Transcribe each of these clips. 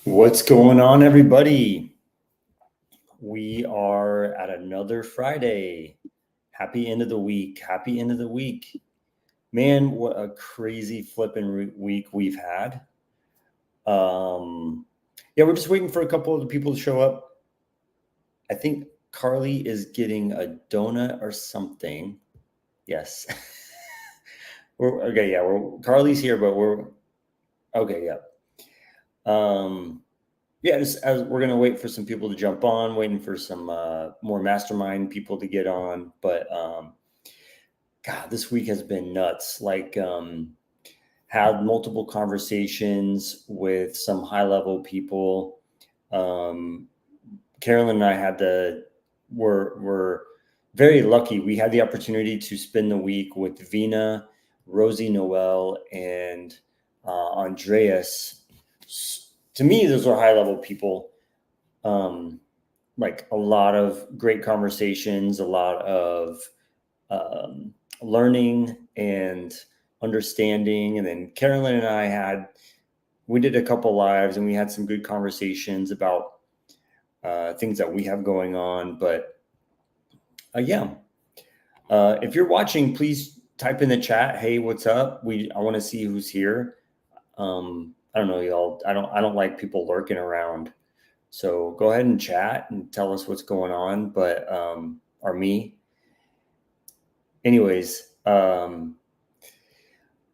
What's going on, everybody? We are at another Friday. Happy end of the week. Happy end of the week. Man, what a crazy flipping week we've had. Yeah, we're just waiting for a couple of the people to show up. I think Carly is getting a donut or something. Yes. Carly's here, but we're okay, yeah. Yeah, just as we're gonna wait for some people to jump on, waiting for some more mastermind people to get on. But God, this week has been nuts. Had multiple conversations with some high level people. Carolyn and I were very lucky. We had the opportunity to spend the week with Vina, Rosie Noel, and Andreas. To me, those are high level people. Like a lot of great conversations, a lot of learning and understanding. And then Carolyn and we did a couple lives and we had some good conversations about things that we have going on. But if you're watching, please type in the chat. Hey, what's up? I want to see who's here. I don't know, y'all. I don't like people lurking around. So go ahead and chat and tell us what's going on. But or me. Anyways, yeah,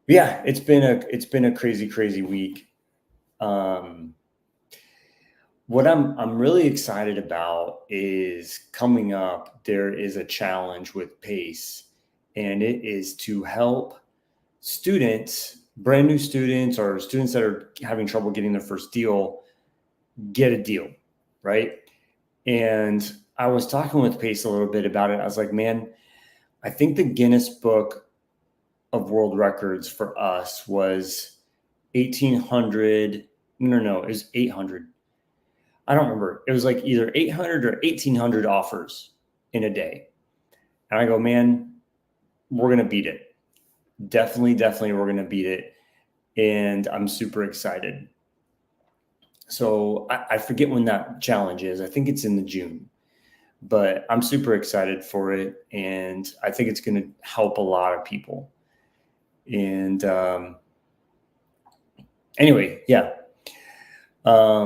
it's been a crazy week. What I'm really excited about is coming up. There is a challenge with PACE, and it is to help students, brand new students, or students that are having trouble getting their first deal, get a deal, right? And I was talking with Pace a little bit about it. I was like, man, I think the Guinness Book of World Records for us was 1,800. No, it was 800. I don't remember. It was like either 800 or 1,800 offers in a day. And I go, man, we're going to beat it. Definitely, we're going to beat it. And I'm super excited. So I forget when that challenge is. I think it's in the June, but I'm super excited for it. And I think it's going to help a lot of people. And anyway, yeah. A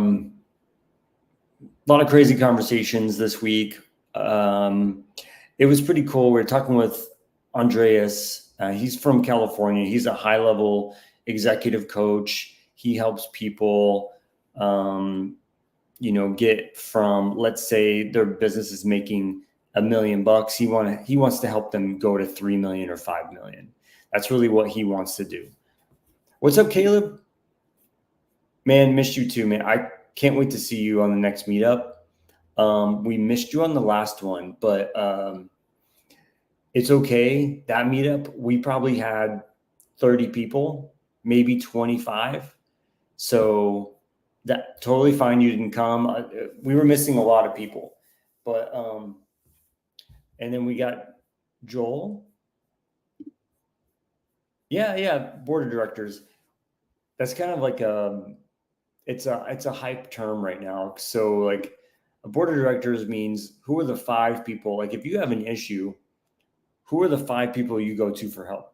lot of crazy conversations this week. It was pretty cool. We were talking with Andreas. He's from California. He's a high-level executive coach. He helps people, get from, let's say their business is making $1 million. He wants to help them go to 3 million or 5 million. That's really what he wants to do. What's up, Caleb? Man, missed you too, man. I can't wait to see you on the next meetup. We missed you on the last one, but it's okay. That meetup, we probably had 30 people, maybe 25. So that totally fine. You didn't come. We were missing a lot of people, but and then we got Joel. Yeah, board of directors. That's kind of like it's a hype term right now. So like a board of directors means who are the 5 people? Like if you have an issue, who are the 5 people you go to for help,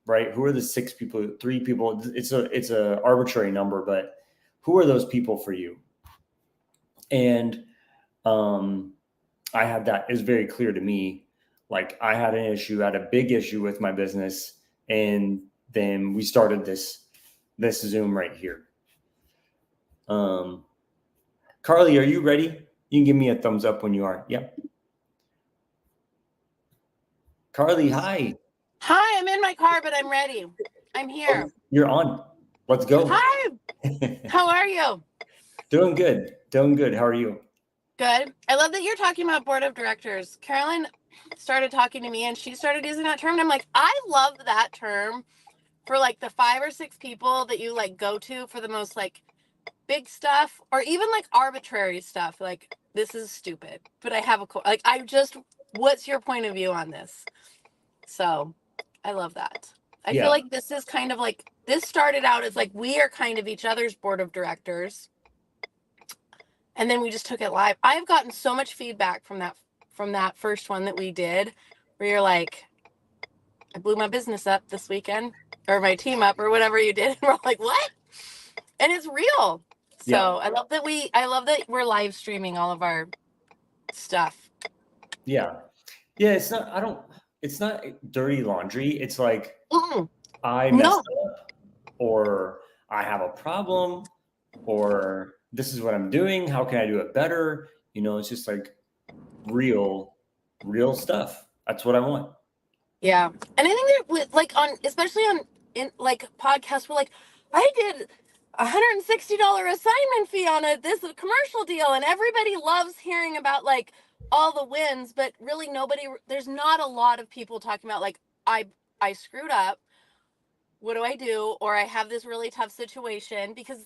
right? Who are the 6 people, 3 people? It's a arbitrary number, but who are those people for you? And I had that. It was very clear to me. Like I had an issue, I had a big issue with my business, and then we started this Zoom right here. Carly, are you ready? You can give me a thumbs up when you are. Yep. Carly, hi. Hi, I'm in my car, but I'm ready. I'm here. Oh, you're on. Let's go. Hi. How are you? Doing good. How are you? Good. I love that you're talking about board of directors. Carolyn started talking to me and she started using that term. And I'm like, I love that term for like the 5 or 6 people that you like go to for the most like big stuff or even like arbitrary stuff. Like, this is stupid, but I have what's your point of view on this? So I love that. I feel like this is kind of like, this started out as like, we are kind of each other's board of directors. And then we just took it live. I've gotten so much feedback from that first one that we did, where you're like, I blew my business up this weekend, or my team up, or whatever you did. And we're like, what? And it's real. So Yeah. I love that we're live streaming all of our stuff. Yeah. Yeah. It's not dirty laundry. It's like, I messed up, or I have a problem, or this is what I'm doing. How can I do it better? It's just like real stuff. That's what I want. Yeah. And I think that like especially in like podcasts, we're like, I did $160 assignment fee on this commercial deal, and everybody loves hearing about like all the wins, but really there's not a lot of people talking about like, I screwed up. What do I do? Or I have this really tough situation, because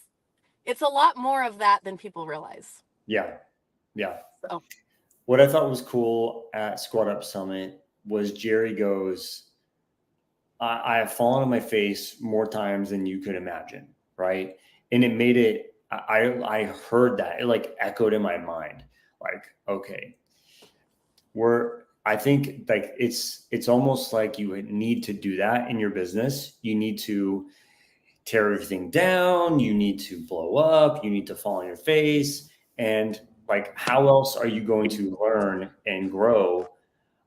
it's a lot more of that than people realize. Yeah. Yeah. So. What I thought was cool at Squat Up Summit was Jerry goes, I have fallen on my face more times than you could imagine. Right. And it made it, I heard that, it like echoed in my mind. Like, okay, I think like it's almost like you need to do that in your business. You need to tear everything down. You need to blow up. You need to fall on your face. And like, how else are you going to learn and grow?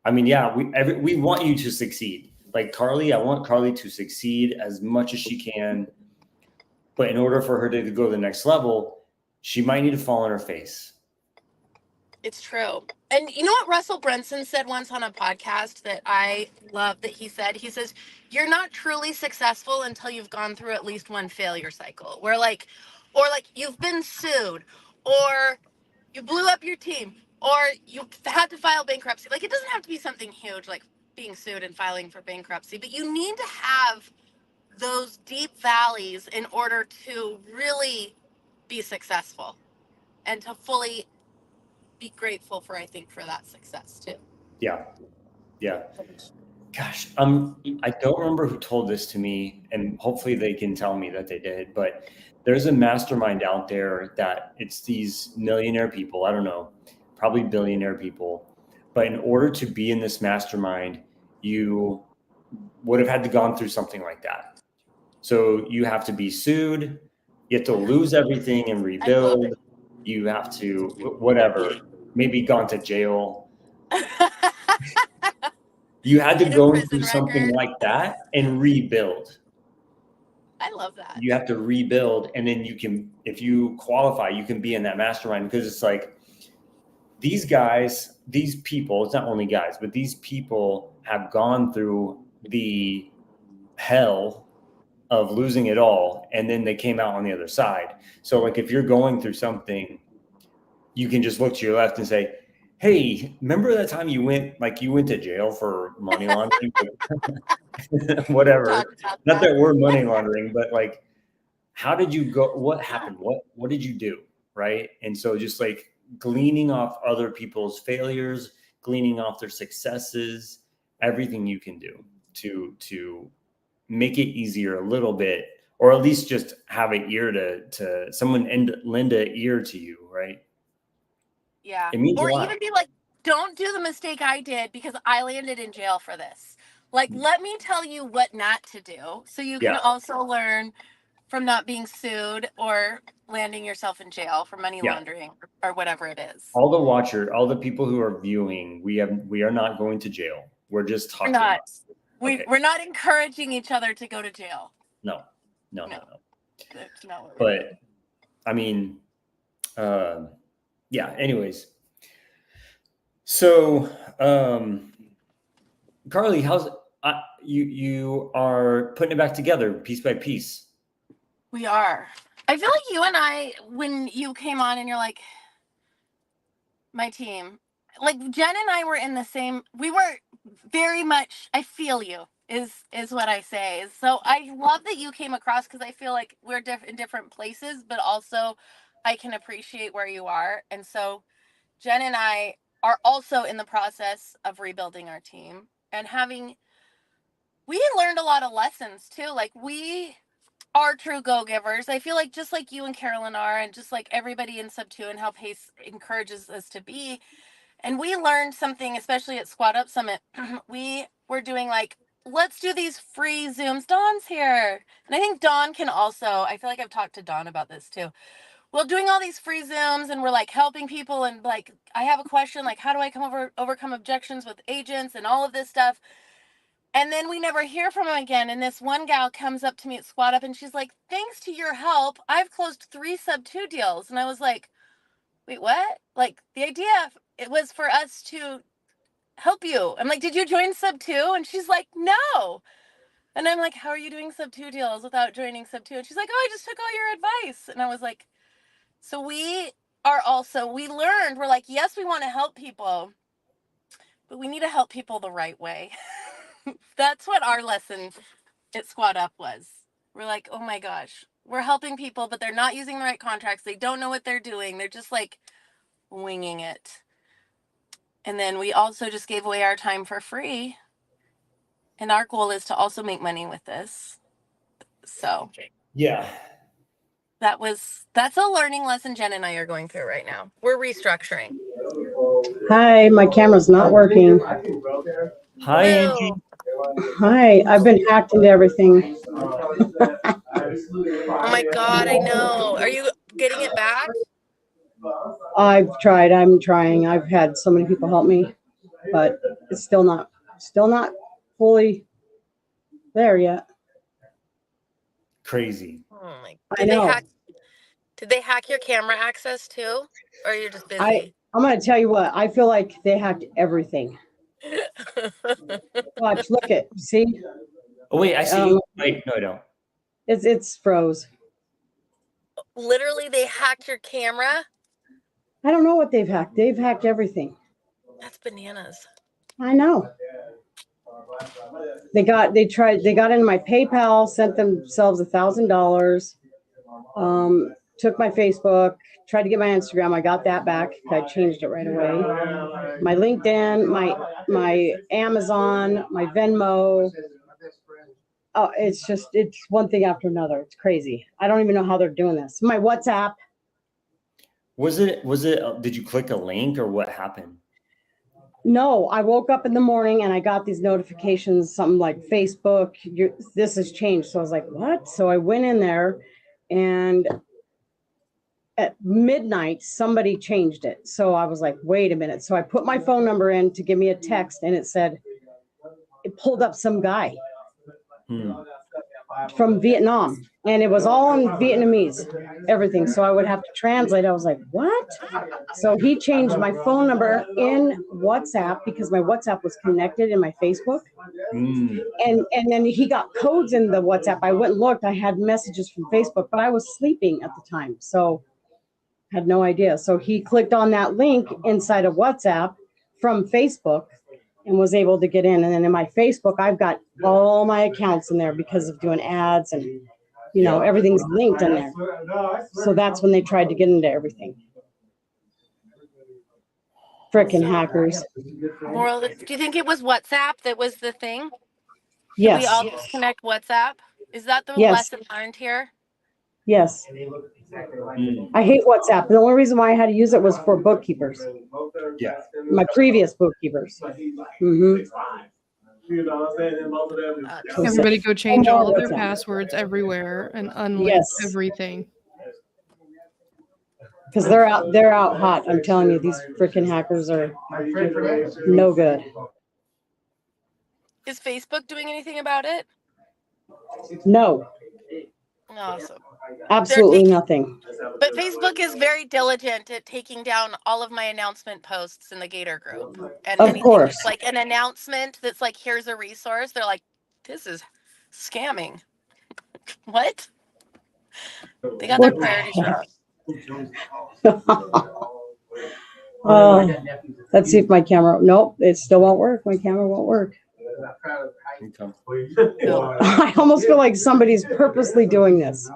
I mean, yeah, we want you to succeed. Like Carly, I want Carly to succeed as much as she can. But in order for her to go to the next level, she might need to fall on her face. It's true. And you know what Russell Brunson said once on a podcast that I love, that he says, you're not truly successful until you've gone through at least one failure cycle, where like, or like you've been sued, or you blew up your team, or you had to file bankruptcy. Like, it doesn't have to be something huge like being sued and filing for bankruptcy, but you need to have those deep valleys in order to really be successful and to fully be grateful for, I think, for that success too. Yeah. Yeah. Gosh, I don't remember who told this to me, and hopefully they can tell me that they did, but there's a mastermind out there that it's these millionaire people, I don't know, probably billionaire people. But in order to be in this mastermind, you would have had to gone through something like that. So you have to be sued, you have to lose everything and rebuild. You have to, whatever, maybe gone to jail. You had to go through something like that and rebuild. I love that. You have to rebuild, and then you can, if you qualify, you can be in that mastermind, because it's like these guys, these people, it's not only guys, but these people have gone through the hell of losing it all, and then they came out on the other side. So like if you're going through something, you can just look to your left and say, hey, remember that time you went to jail for money laundering? Whatever. Not that we're money laundering, but like, how did you go? What happened? What did you do? Right. And so just like gleaning off other people's failures, gleaning off their successes, everything you can do to make it easier a little bit, or at least just have an ear to someone and lend an ear to you. Right. Yeah. It means or a lot. even be like, don't do the mistake I did because I landed in jail for this. Like, let me tell you what not to do, so you can also learn from not being sued or landing yourself in jail for money laundering or whatever it is. All the people who are viewing, we are not going to jail. We're just talking. We're not encouraging each other to go to jail. No. That's not what we're doing. I mean, yeah, anyways. So, Carly, how's you are putting it back together piece by piece. We are. I feel like you and I, when you came on and you're like, my team, like Jen and I were in the same, we were very much, I feel you is what I say. So I love that you came across, because I feel like we're in different places, but also I can appreciate where you are. And so Jen and I are also in the process of rebuilding our team, and we learned a lot of lessons too. Like are true go-givers. I feel like just like you and Carolyn are, and just like everybody in Sub 2 and how Pace encourages us to be. And we learned something, especially at Squad Up Summit. We were doing like, let's do these free Zooms. Dawn's here. And I think Dawn can also, I feel like I've talked to Dawn about this too. We're doing all these free Zooms and we're like helping people. And like, I have a question, like, how do I overcome objections with agents and all of this stuff? And then we never hear from him again. And this one gal comes up to me at Squad Up and she's like, thanks to your help, I've closed 3 Sub 2 deals. And I was like, wait, what? Like, the idea, it was for us to help you. I'm like, did you join Sub 2? And she's like, no. And I'm like, how are you doing Sub 2 deals without joining Sub 2? And she's like, oh, I just took all your advice. And I was like, so we learned, we're like, yes, we want to help people, but we need to help people the right way. That's what our lesson at Squad Up was. We're like, oh my gosh, we're helping people, but they're not using the right contracts. They don't know what they're doing. They're just like winging it. And then we also just gave away our time for free. And our goal is to also make money with this. So Yeah. That's a learning lesson Jen and I are going through right now. We're restructuring. Hi, my camera's not working. Hi, Angie. Hi, I've been hacked into everything. Oh my God, I know. Are you getting it back? I've tried, I'm trying. I've had so many people help me, but it's still not fully there yet. Crazy. Oh my. I know. Did they hack your camera access too? Or you're just busy? I'm going to tell you what, I feel like they hacked everything. Watch, look it, see? Oh, wait, I see you. Wait, no, I don't. It's froze. Literally, they hacked your camera? I don't know what they've hacked. They've hacked everything. That's bananas. I know. They got into my PayPal, sent themselves $1,000, took my Facebook, tried to get my Instagram. I got that back. I changed it right away. My LinkedIn, my Amazon, my Venmo. Oh, it's one thing after another. It's crazy. I don't even know how they're doing this. My WhatsApp. Was it, did you click a link or what happened? No, I woke up in the morning and I got these notifications, something like Facebook, this has changed. So I was like, what? So I went in there and at midnight, somebody changed it. So I was like, wait a minute. So I put my phone number in to give me a text and it pulled up some guy from Vietnam. And it was all in Vietnamese, everything. So I would have to translate. I was like, what? So he changed my phone number in WhatsApp because my WhatsApp was connected in my Facebook. And then he got codes in the WhatsApp. I went and looked. I had messages from Facebook, but I was sleeping at the time. So I had no idea. So he clicked on that link inside of WhatsApp from Facebook and was able to get in. And then in my Facebook, I've got all my accounts in there because of doing ads and everything's linked in there. So that's when they tried to get into everything. Frickin' hackers. Moral, do you think it was WhatsApp that was the thing? Yes. We all disconnect WhatsApp? Is that the Yes. lesson learned here? Yes. I hate WhatsApp. The only reason why I had to use it was for bookkeepers. Yeah. My previous bookkeepers. Everybody go change all of their passwords everywhere and unlink everything. Because they're out hot. I'm telling you, these freaking hackers are no good. Is Facebook doing anything about it? No. Awesome. Absolutely nothing. But Facebook is very diligent at taking down all of my announcement posts in the Gator group. And of course. Like an announcement that's like, here's a resource. They're like, this is scamming. What? They got their priorities wrong. Let's see if my camera. Nope, it still won't work. My camera won't work. I almost feel like somebody's purposely doing this.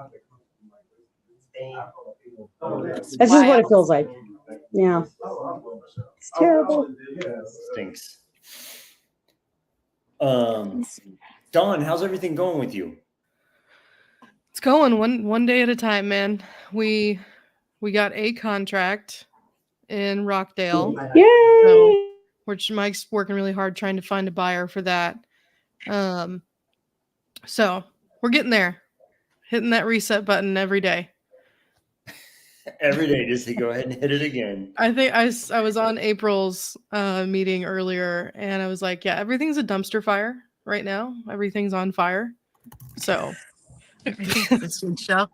This is what it feels like. Yeah. It's terrible. Stinks. Dawn, how's everything going with you? It's going one day at a time, man. We got a contract in Rockdale. Yay! So, which Mike's working really hard trying to find a buyer for that. So we're getting there, hitting that reset button every day. Every day, just to go ahead and hit it again. I think I was on April's meeting earlier, and I was like, yeah, everything's a dumpster fire right now. Everything's on fire. So show.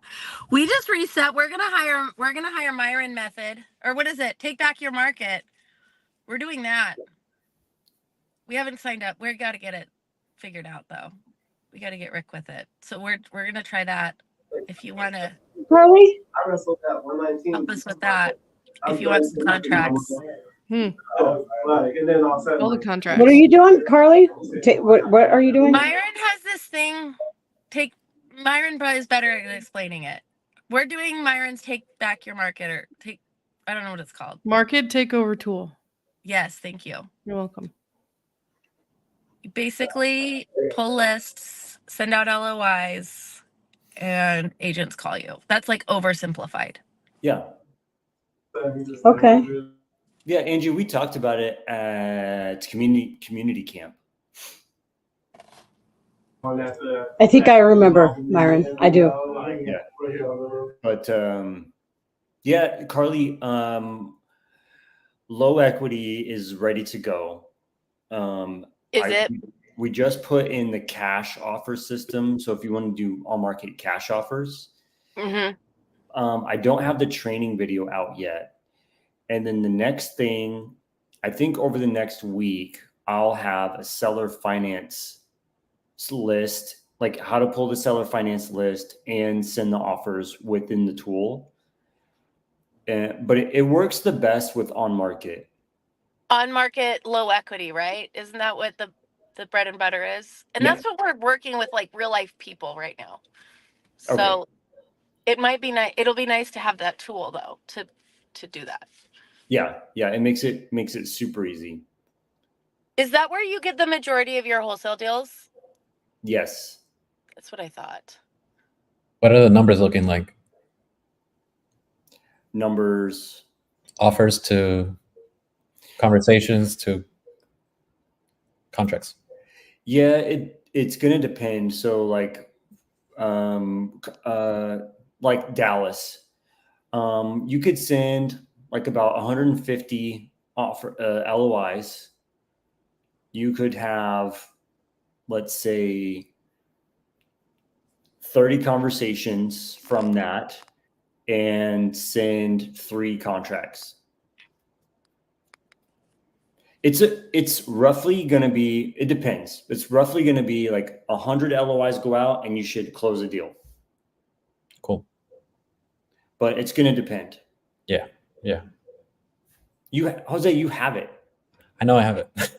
We just reset. We're gonna hire Myron Method, or what is it? Take Back Your Market. We're doing that. We haven't signed up. We got to get it figured out though. We got to get Rick with it. So we're gonna try that. If you want to, Carly, help us with that. If you want some contracts. all the contracts. what are you doing, Carly? What are you doing? Myron has this thing. Myron is better at explaining it. We're doing Myron's Take Back Your Market, or I don't know what it's called. Market takeover tool. Yes, thank you. You're welcome. You basically pull lists, send out LOIs, and agents call you. That's like oversimplified. Yeah. Okay. Yeah, Angie, we talked about it at community camp. I think I remember, Myron. I do. Yeah. But yeah, Carly, low equity is ready to go. We just put in the cash offer system. So if you want to do all market cash offers, I don't have the training video out yet. And then the next thing, I think over the next week, I'll have a seller finance list, like how to pull the seller finance list and send the offers within the tool. But it works the best with on market low equity, right? Isn't that what the bread and butter is? And Yeah. that's what we're working with, like real life people right now. So Okay. it might be nice. It'll be nice to have that tool though, to do that. Yeah. It makes it super easy. Is that where you get the majority of your wholesale deals? Yes. That's what I thought. What are the numbers looking like? Numbers. Offers to conversations to contracts. Yeah, it's gonna depend. So like Dallas, you could send like about 150 offer LOIs. You could have, let's say, 30 conversations from that and send 3 contracts. It's roughly going to be, it depends. It's roughly going to be like 100 LOIs go out and you should close a deal. Cool. But it's going to depend. Yeah. Jose, you have it. I know I have it. Jose,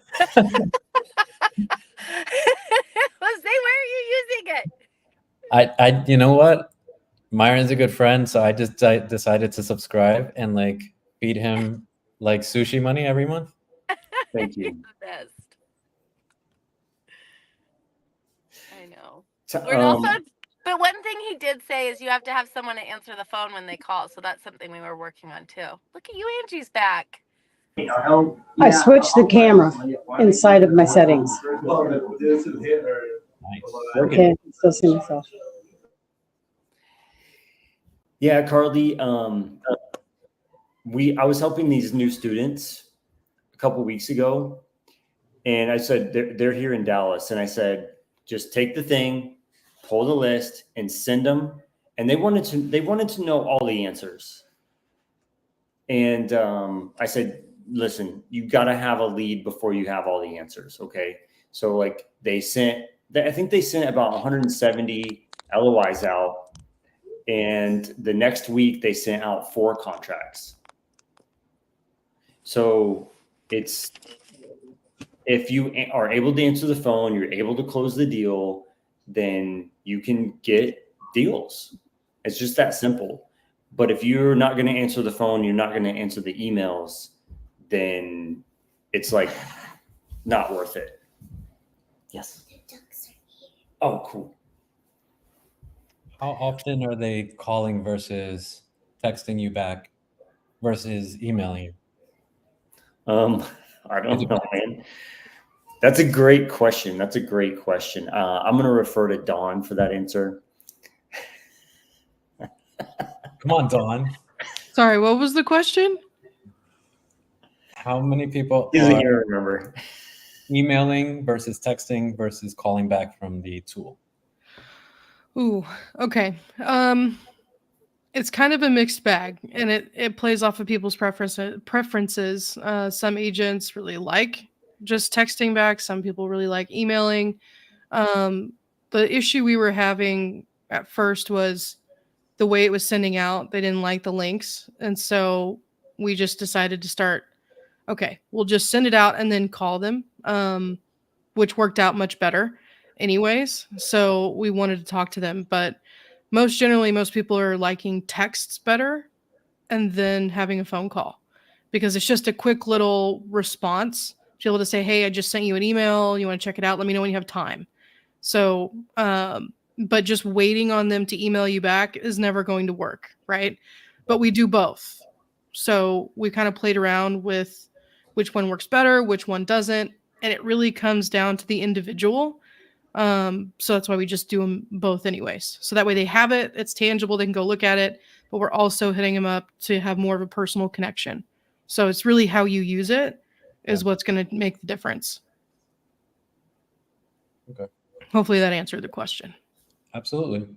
where are you using it? I you know what? Myron's a good friend, so I just decided to subscribe and like feed him like sushi money every month. Thank you. The best. I know. So, But one thing he did say is you have to have someone to answer the phone when they call. So that's something we were working on too. Look at you, Angie's back. I switched the camera inside of my settings. Nice. Okay, still see myself. yeah, Carly, I was helping these new students a couple weeks ago, and I said they're here in Dallas, and I said just take the thing, pull the list, and send them. And they wanted to know all the answers. And I said, listen, you got to have a lead before you have all the answers. Okay. So like I think they sent about 170 LOIs out, and the next week they sent out 4 contracts. So it's, if you are able to answer the phone, you're able to close the deal, then you can get deals. It's just that simple. But if you're not going to answer the phone, you're not going to answer the emails, then it's like not worth it. Yes. Oh, cool. How often are they calling versus texting you back versus emailing you? I don't know, man. That's a great question. I'm going to refer to Dawn for that answer. Come on, Dawn. Sorry, what was the question? How many people Isn't are you remember? emailing versus texting versus calling back from the tool? Ooh, okay. It's kind of a mixed bag, and it plays off of people's preferences. Some agents really like just texting back. Some people really like emailing. Um, the issue we were having at first was the way it was sending out. They didn't like the links, and so we just decided to start. Okay, we'll just send it out and then call them, which worked out much better, anyways. So we wanted to talk to them, but most people are liking texts better and then having a phone call because it's just a quick little response to be able to say, hey, I just sent you an email. You want to check it out? Let me know when you have time. So, but just waiting on them to email you back is never going to work, right? But we do both. So we kind of played around with which one works better, which one doesn't. And it really comes down to the individual. So that's why we just do them both anyways. So that way they have it, it's tangible, they can go look at it, but we're also hitting them up to have more of a personal connection. So it's really how you use it is what's going to make the difference. Okay. Hopefully that answered the question. Absolutely.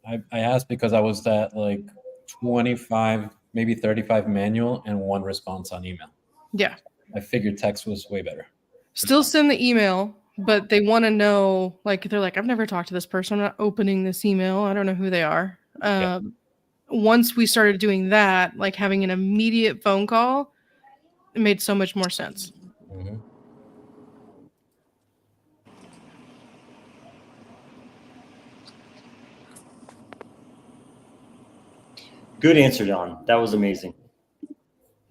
I asked because I was at like 25, maybe 35 manual and 1 response on email. Yeah. I figured text was way better. Still send the email, but they want to know, like, they're like, I've never talked to this person. I'm not opening this email. I don't know who they are. Once we started doing that, like having an immediate phone call, it made so much more sense. Mm-hmm. Good answer, Don. That was amazing.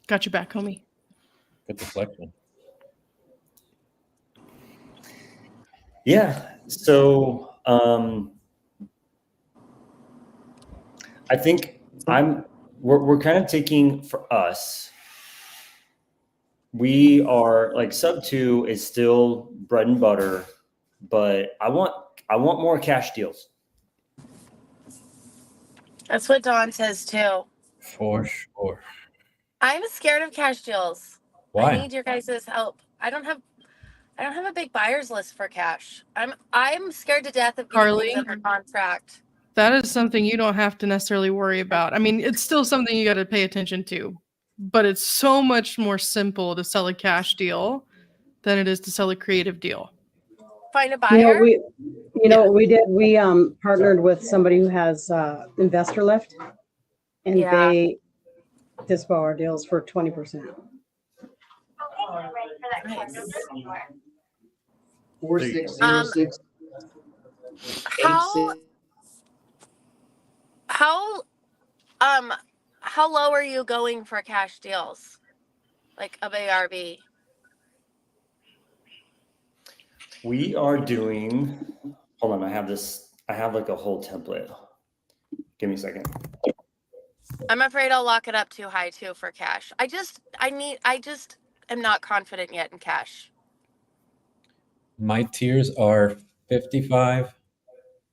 Got you back, homie. Good deflection. Yeah. So I think we're kind of taking for us. We are like SUBTO is still bread and butter, but I want more cash deals. That's what Dawn says too. For sure. I'm scared of cash deals. Why? I need your guys' help. I don't have a big buyers list for cash. I'm scared to death of getting Carly? things under contract. That is something you don't have to necessarily worry about. I mean, it's still something you got to pay attention to, but it's so much more simple to sell a cash deal than it is to sell a creative deal. Find a buyer. What we did? We partnered with somebody who has investor lift, and they dispo our deals for 20%. Nice. 4606. How low are you going for cash deals? Like of ARV? We are doing, hold on, I have like a whole template. Give me a second. I'm afraid I'll lock it up too high too for cash. I just am not confident yet in cash. My tiers are 55,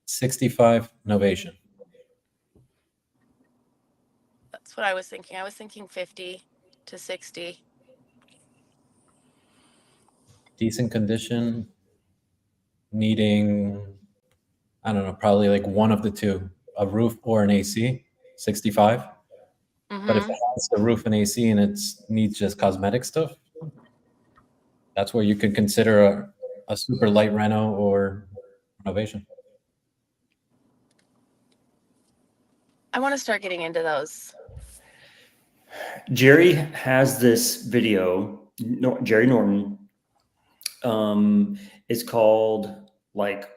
65, novation. That's what I was thinking. I was thinking 50 to 60. Decent condition, needing, I don't know, probably like one of the two, a roof or an AC, 65. Mm-hmm. But if it has the roof and AC and it needs just cosmetic stuff, that's where you could consider a super light reno or renovation. I want to start getting into those. Jerry has this video, Jerry Norton, it's called like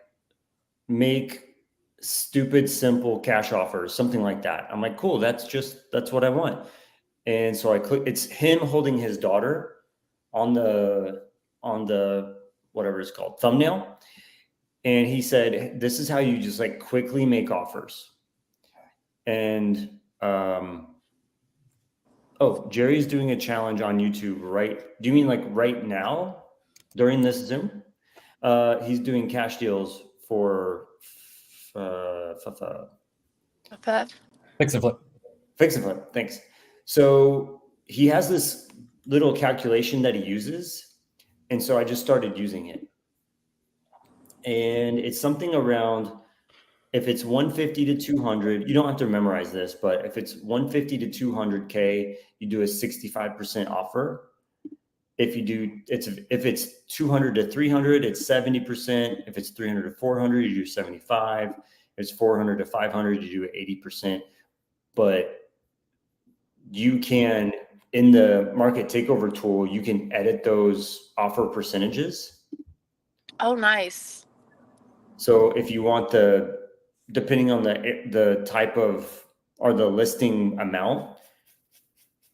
make stupid simple cash offers, something like that. I'm like, cool, that's what I want. And so I click, it's him holding his daughter on the whatever it's called, thumbnail. And he said, this is how you just like quickly make offers. And, oh, Jerry's doing a challenge on YouTube, right? Do you mean like right now during this Zoom? He's doing cash deals for Fix and flip. Fix and flip. Thanks. So he has this little calculation that he uses. And so I just started using it. And it's something around, if it's 150 to 200, you don't have to memorize this, but if it's 150 to 200K, you do a 65% offer. If it's 200 to 300, it's 70%. If it's 300 to 400, you do 75. If it's 400 to 500, you do 80%. But you can, in the market takeover tool, you can edit those offer percentages. Oh, nice. So if you want depending on the type of, or the listing amount,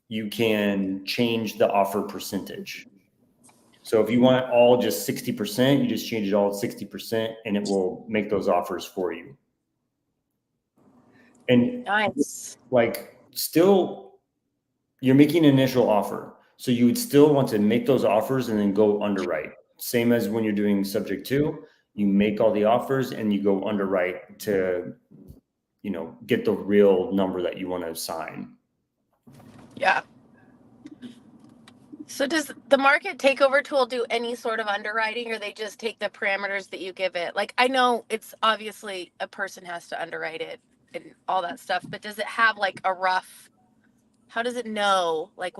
you can change the offer percentage. So if you want all just 60%, you just change it all to 60% and it will make those offers for you. And Nice. like still, you're making an initial offer. So you would still want to make those offers and then go underwrite. Same as when you're doing subject to, you make all the offers and you go underwrite to, get the real number that you want to sign. Yeah. So does the market takeover tool do any sort of underwriting, or they just take the parameters that you give it? Like, I know it's obviously a person has to underwrite it and all that stuff, but does it have like a rough, how does it know like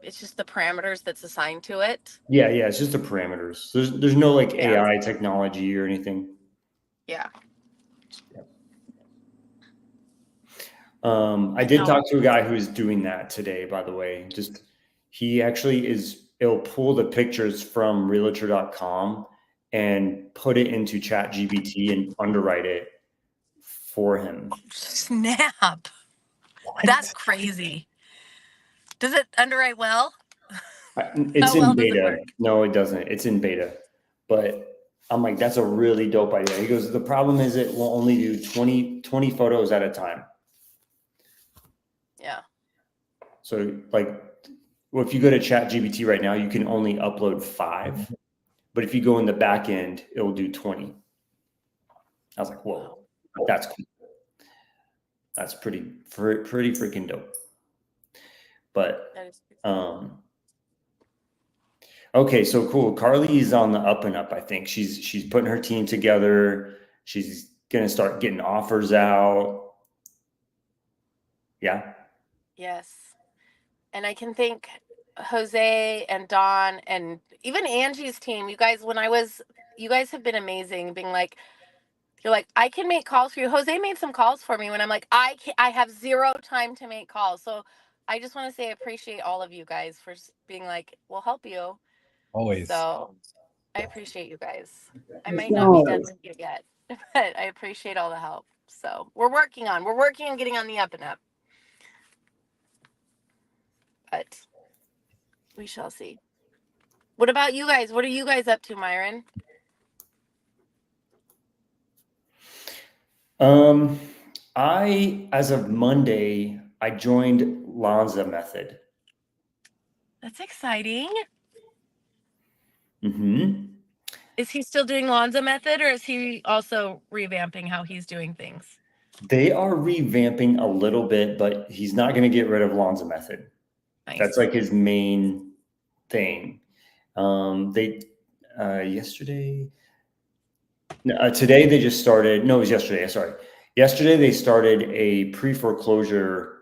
it's just the parameters that's assigned to it? Yeah. It's just the parameters. There's no like AI technology or anything. Yeah. I did talk to a guy who's doing that today, by the way. He actually it'll pull the pictures from realtor.com and put it into ChatGPT and underwrite it for him. Snap. What? That's crazy. Does it underwrite well? It's How well in does it beta. work? No, it doesn't. It's in beta. But I'm like, that's a really dope idea. He goes, the problem is it will only do 20 photos at a time. Yeah. So like, well, if you go to ChatGPT right now, you can only upload 5. But if you go in the back end, it will do 20. I was like, whoa, that's cool. That's pretty freaking dope. But okay, so cool. Carly's on the up and up, I think. She's putting her team together. She's gonna start getting offers out. Yeah. Yes. And I can thank Jose and Don and even Angie's team. You guys have been amazing, being like, you're like, I can make calls for you. Jose made some calls for me when I'm like, I have zero time to make calls. So I just want to say I appreciate all of you guys for being like, we'll help you. Always. So I appreciate you guys. I might not be done with you yet, but I appreciate all the help. So we're working on getting on the up and up. But we shall see. What about you guys? What are you guys up to, Myron? As of Monday, I joined Lanza Method. That's exciting. Mm-hmm. Is he still doing Lanza Method, or is he also revamping how he's doing things? They are revamping a little bit, but he's not going to get rid of Lanza Method. Nice. That's like his main thing. Today they just started. No, it was yesterday. Sorry. Yesterday they started a pre-foreclosure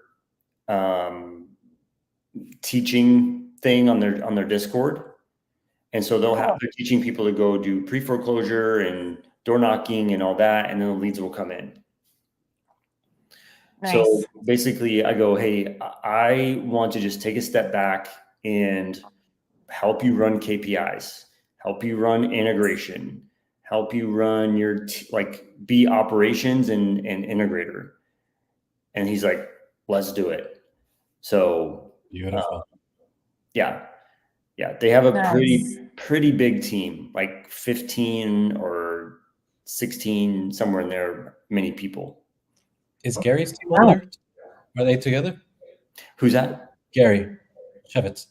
teaching thing on their Discord. And so they're teaching people to go do pre-foreclosure and door knocking and all that, and then the leads will come in. Nice. So basically I go, hey, I want to just take a step back and help you run KPIs, help you run integration, help you run your be operations and integrator. And he's like, let's do it. So beautiful. Yeah. They have a pretty big team, like 15 or 16, somewhere in there, many people. Is Gary's team Wow. on there? Are they together? Who's that? Gary Shevitz.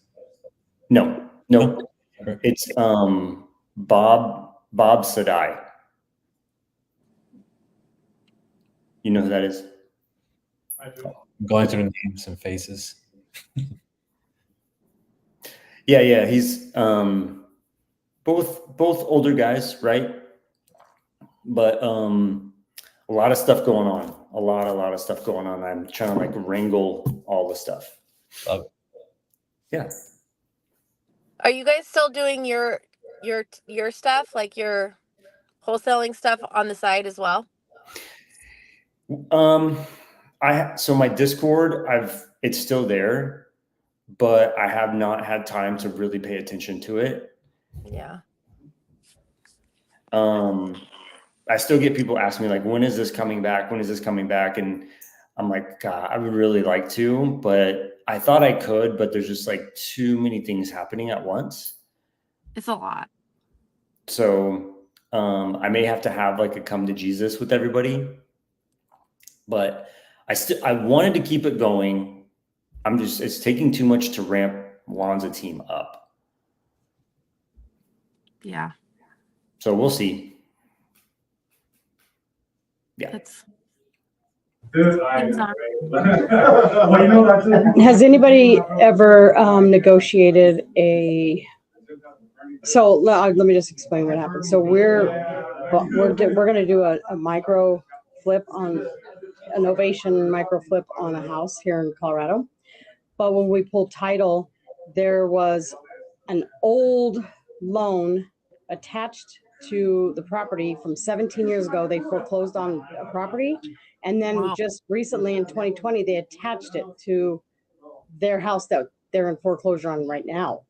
No. Okay. It's Bob Sadai. You know who that is? I'm going through names and faces. Yeah. He's both older guys, right? But a lot of stuff going on. A lot of stuff going on. I'm trying to like wrangle all the stuff. Love it. Yeah. Are you guys still doing your stuff, like your wholesaling stuff on the side as well? So my Discord, it's still there, but I have not had time to really pay attention to it. Yeah. I still get people asking me like, when is this coming back? When is this coming back? And I'm like, God, I would really like to, but I thought I could, but there's just like too many things happening at once. It's a lot. So I may have to have like a come to Jesus with everybody, but I wanted to keep it going. It's taking too much to ramp Lonza team up. Yeah. So we'll see. Yeah. Has anybody ever negotiated so let me just explain what happened. So we're going to do a micro flip on an ovation micro flip on a house here in Colorado. But when we pulled title, there was an old loan attached to the property from 17 years ago. They foreclosed on a property. And then just recently in 2020, they attached it to their house that they're in foreclosure on right now.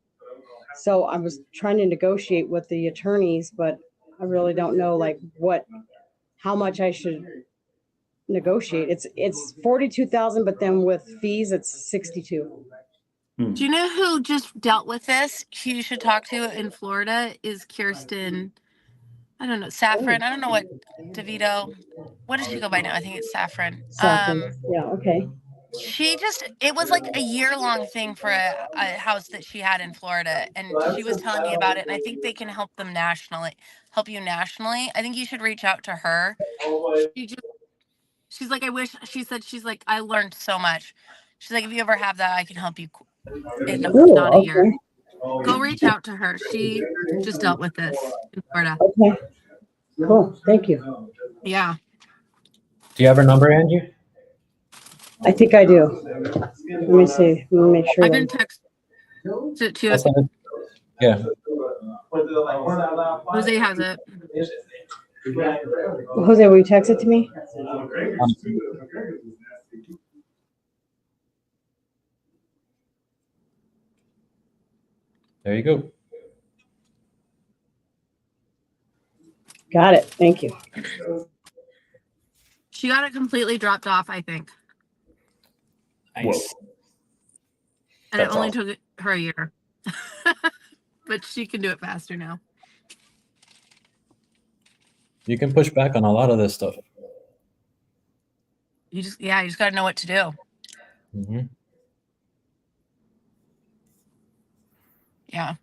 So I was trying to negotiate with the attorneys, but I really don't know like how much I should negotiate. It's 42,000, but then with fees, it's 62. Do you know who just dealt with this? Who you should talk to in Florida is Kirsten. I don't know, Saffron. I don't know what DeVito. What does she go by now? I think it's Saffron. Yeah, okay. It was like a year-long thing for a house that she had in Florida, and she was telling me about it, and I think they can help you nationally. I think you should reach out to her. She's like, she's like, I learned so much. She's like, if you ever have that, I can help you in not a year. Go reach out to her. She just dealt with this in Florida. Okay. Cool. Thank you. Yeah. Do you have her number, Angie? I think I do. Let me see. Let me make sure. I can text it to you. Yeah. Jose has it. Jose, will you text it to me? There you go. Got it. Thank you. She got it completely dropped off, I think. Nice. And it only took her a year. But she can do it faster now. You can push back on a lot of this stuff. You just got to know what to do. Mm-hmm. Yeah.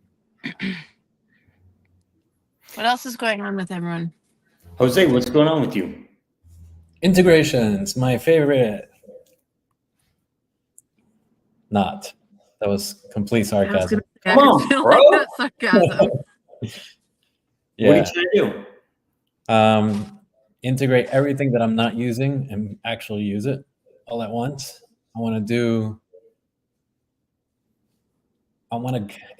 What else is going on with everyone? Jose, what's going on with you? Integrations, my favorite. Not. That was complete sarcasm. Come on, bro. Like sarcasm. Yeah. What are you trying to do? Integrate everything that I'm not using and actually use it all at once.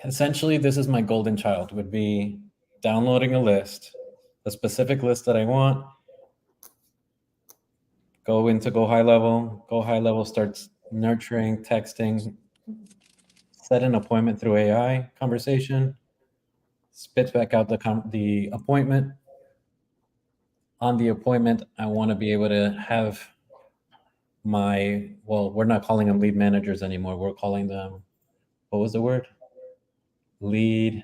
Essentially, this is my golden child, would be downloading a list, a specific list that I want, go high level, starts nurturing, texting, set an appointment through AI conversation, spits back out the appointment. On the appointment, I want to be able to have we're not calling them lead managers anymore. We're calling them, what was the word? Lead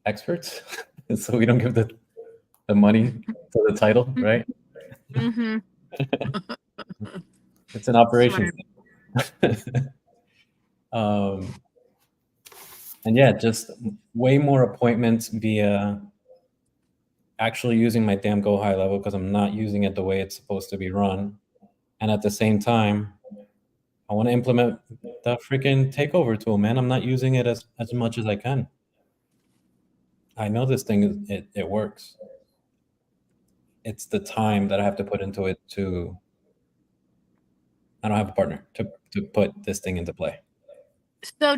experts. So we don't give the money to the title, right? Mm-hmm. It's an operation. Smart. And yeah, just way more appointments via actually using my damn Go High Level, because I'm not using it the way it's supposed to be run. And at the same time, I want to implement the freaking takeover tool, man. I'm not using it as much as I can. I know this thing, it works. It's the time that I have to put into it I don't have a partner to put this thing into play. So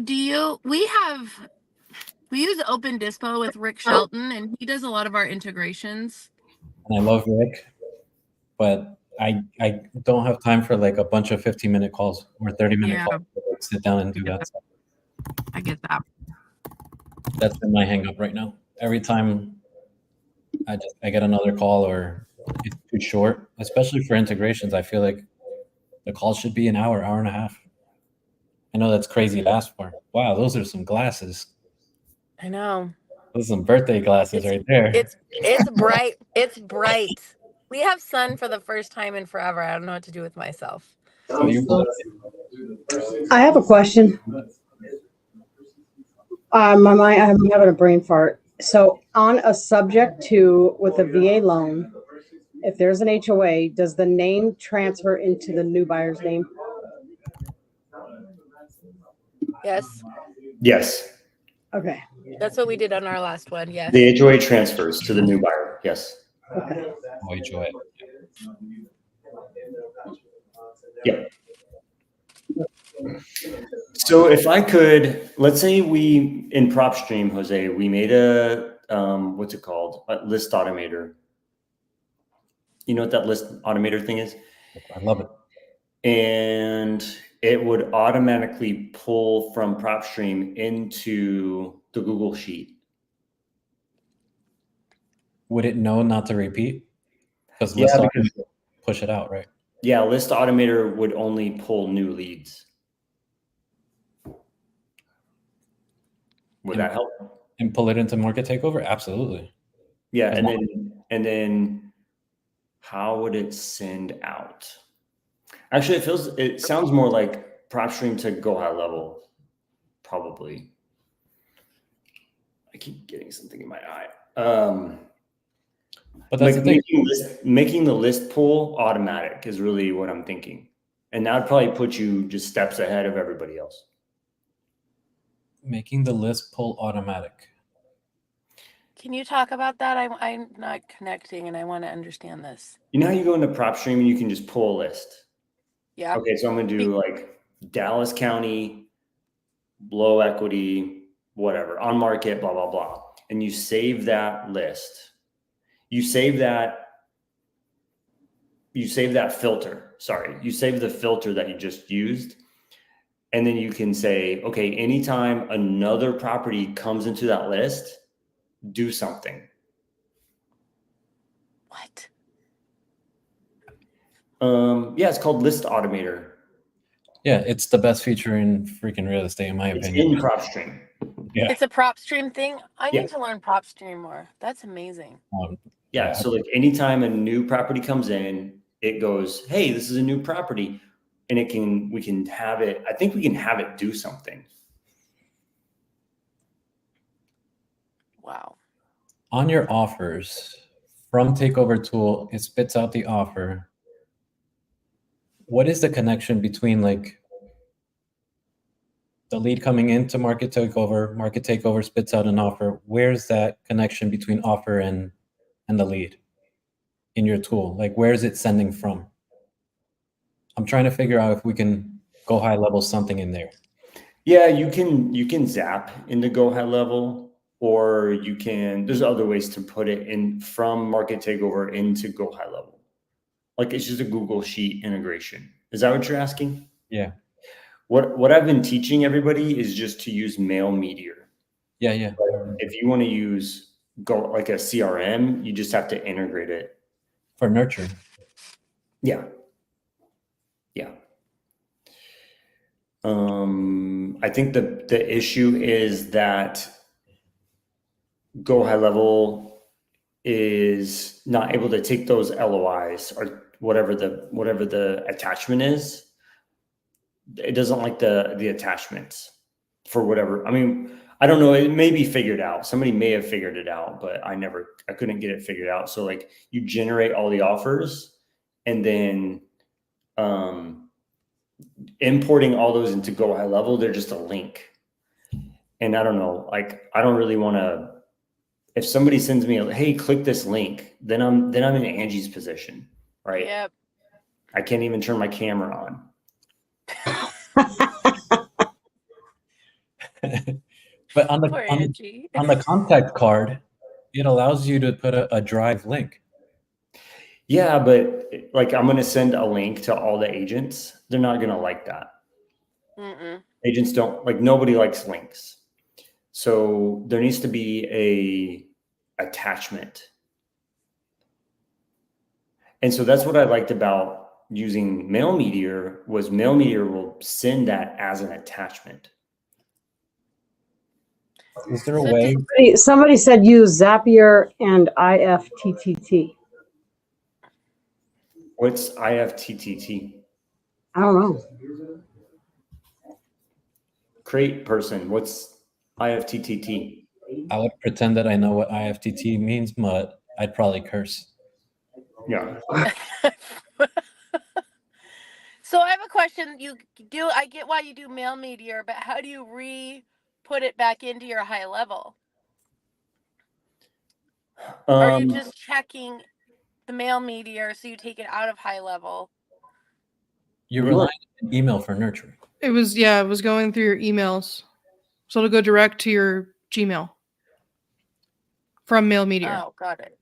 we use Open Dispo with Rick Shelton, and he does a lot of our integrations. And I love Rick, but I don't have time for like a bunch of 15-minute calls or 30-minute calls to like sit down and do that stuff. I get that. That's been my hang up right now. Every time I get another call or it's too short, especially for integrations, I feel like the call should be an hour and a half. I know that's crazy to ask for. Wow, those are some glasses. I know. Those are some birthday glasses right there. It's bright. It's bright. We have sun for the first time in forever. I don't know what to do with myself. So I have a question. I'm having a brain fart. So on a subject to with a VA loan, if there's an HOA, does the name transfer into the new buyer's name? Yes. Yes. Okay. That's what we did on our last one. Yes. The HOA transfers to the new buyer. Yes. Okay. HOA. Yep. So if I could, let's say we, in PropStream, Jose, we made a, what's it called? A list automator. You know what that list automator thing is? I love it. And it would automatically pull from PropStream into the Google Sheet. Would it know not to repeat? Because push it out, right? Yeah, list automator would only pull new leads. Would that help? And pull it into market takeover? Absolutely. Yeah, and then how would it send out? Actually, it sounds more like PropStream to Go High Level, probably. I keep getting something in my eye. But that's like making the list pull automatic is really what I'm thinking. And that would probably put you just steps ahead of everybody else. Making the list pull automatic. Can you talk about that? I'm not connecting and I want to understand this. You know how you go into PropStream and you can just pull a list? Yeah. Okay, so I'm going to do like Dallas County, low equity, whatever, on market, blah, blah, blah. And you save that list. You save that filter. Sorry, you save the filter that you just used. And then you can say, okay, anytime another property comes into that list, do something. What? Yeah, it's called List Automator. Yeah, it's the best feature in freaking real estate, in my opinion. In PropStream. Yeah. It's a PropStream thing. I need to learn PropStream more. That's amazing. Yeah, so like anytime a new property comes in, it goes, hey, this is a new property. And we can have it, I think we can have it do something. Wow. On your offers, from Takeover Tool, it spits out the offer. What is the connection between like the lead coming into Market Takeover spits out an offer? Where's that connection between offer and the lead in your tool? Like, where is it sending from? I'm trying to figure out if we can Go High Level something in there. Yeah, you can zap into Go High Level, or there's other ways to put it in from Market Takeover into Go High Level. Like it's just a Google Sheet integration. Is that what you're asking? Yeah. What I've been teaching everybody is just to use Mail Meteor. Yeah. But if you want to use like a CRM, you just have to integrate it. For nurturing. Yeah. I think the issue is that Go High Level is not able to take those LOIs or whatever the attachment is. It doesn't like the attachments for whatever. I mean, I don't know. It may be figured out. Somebody may have figured it out, but I couldn't get it figured out. So like you generate all the offers and then importing all those into Go High Level, they're just a link. And I don't know, like, I don't really want to, if somebody sends me hey, click this link, then I'm in Angie's position, right? Yep. I can't even turn my camera on. But on Poor Angie. the contact card, it allows you to put a drive link. Yeah, but like I'm going to send a link to all the agents. They're not going to like that. Mm-mm. Agents don't like, nobody likes links. So there needs to be a attachment. And so that's what I liked about using Mail Meteor was Mail Meteor will send that as an attachment. Is there a way? Somebody said use Zapier and IFTTT. What's IFTTT? I don't know. Create person. What's IFTTT? I would pretend that I know what IFTT means, but I'd probably curse. Yeah. So I have a question. I get why you do Mail Meteor, but how do you put it back into your high level? Are you just checking the Mail Meteor so you take it out of high level? You're relying on email for nurturing. It was going through your emails. So it'll go direct to your Gmail from Mail Meteor. Oh, got it.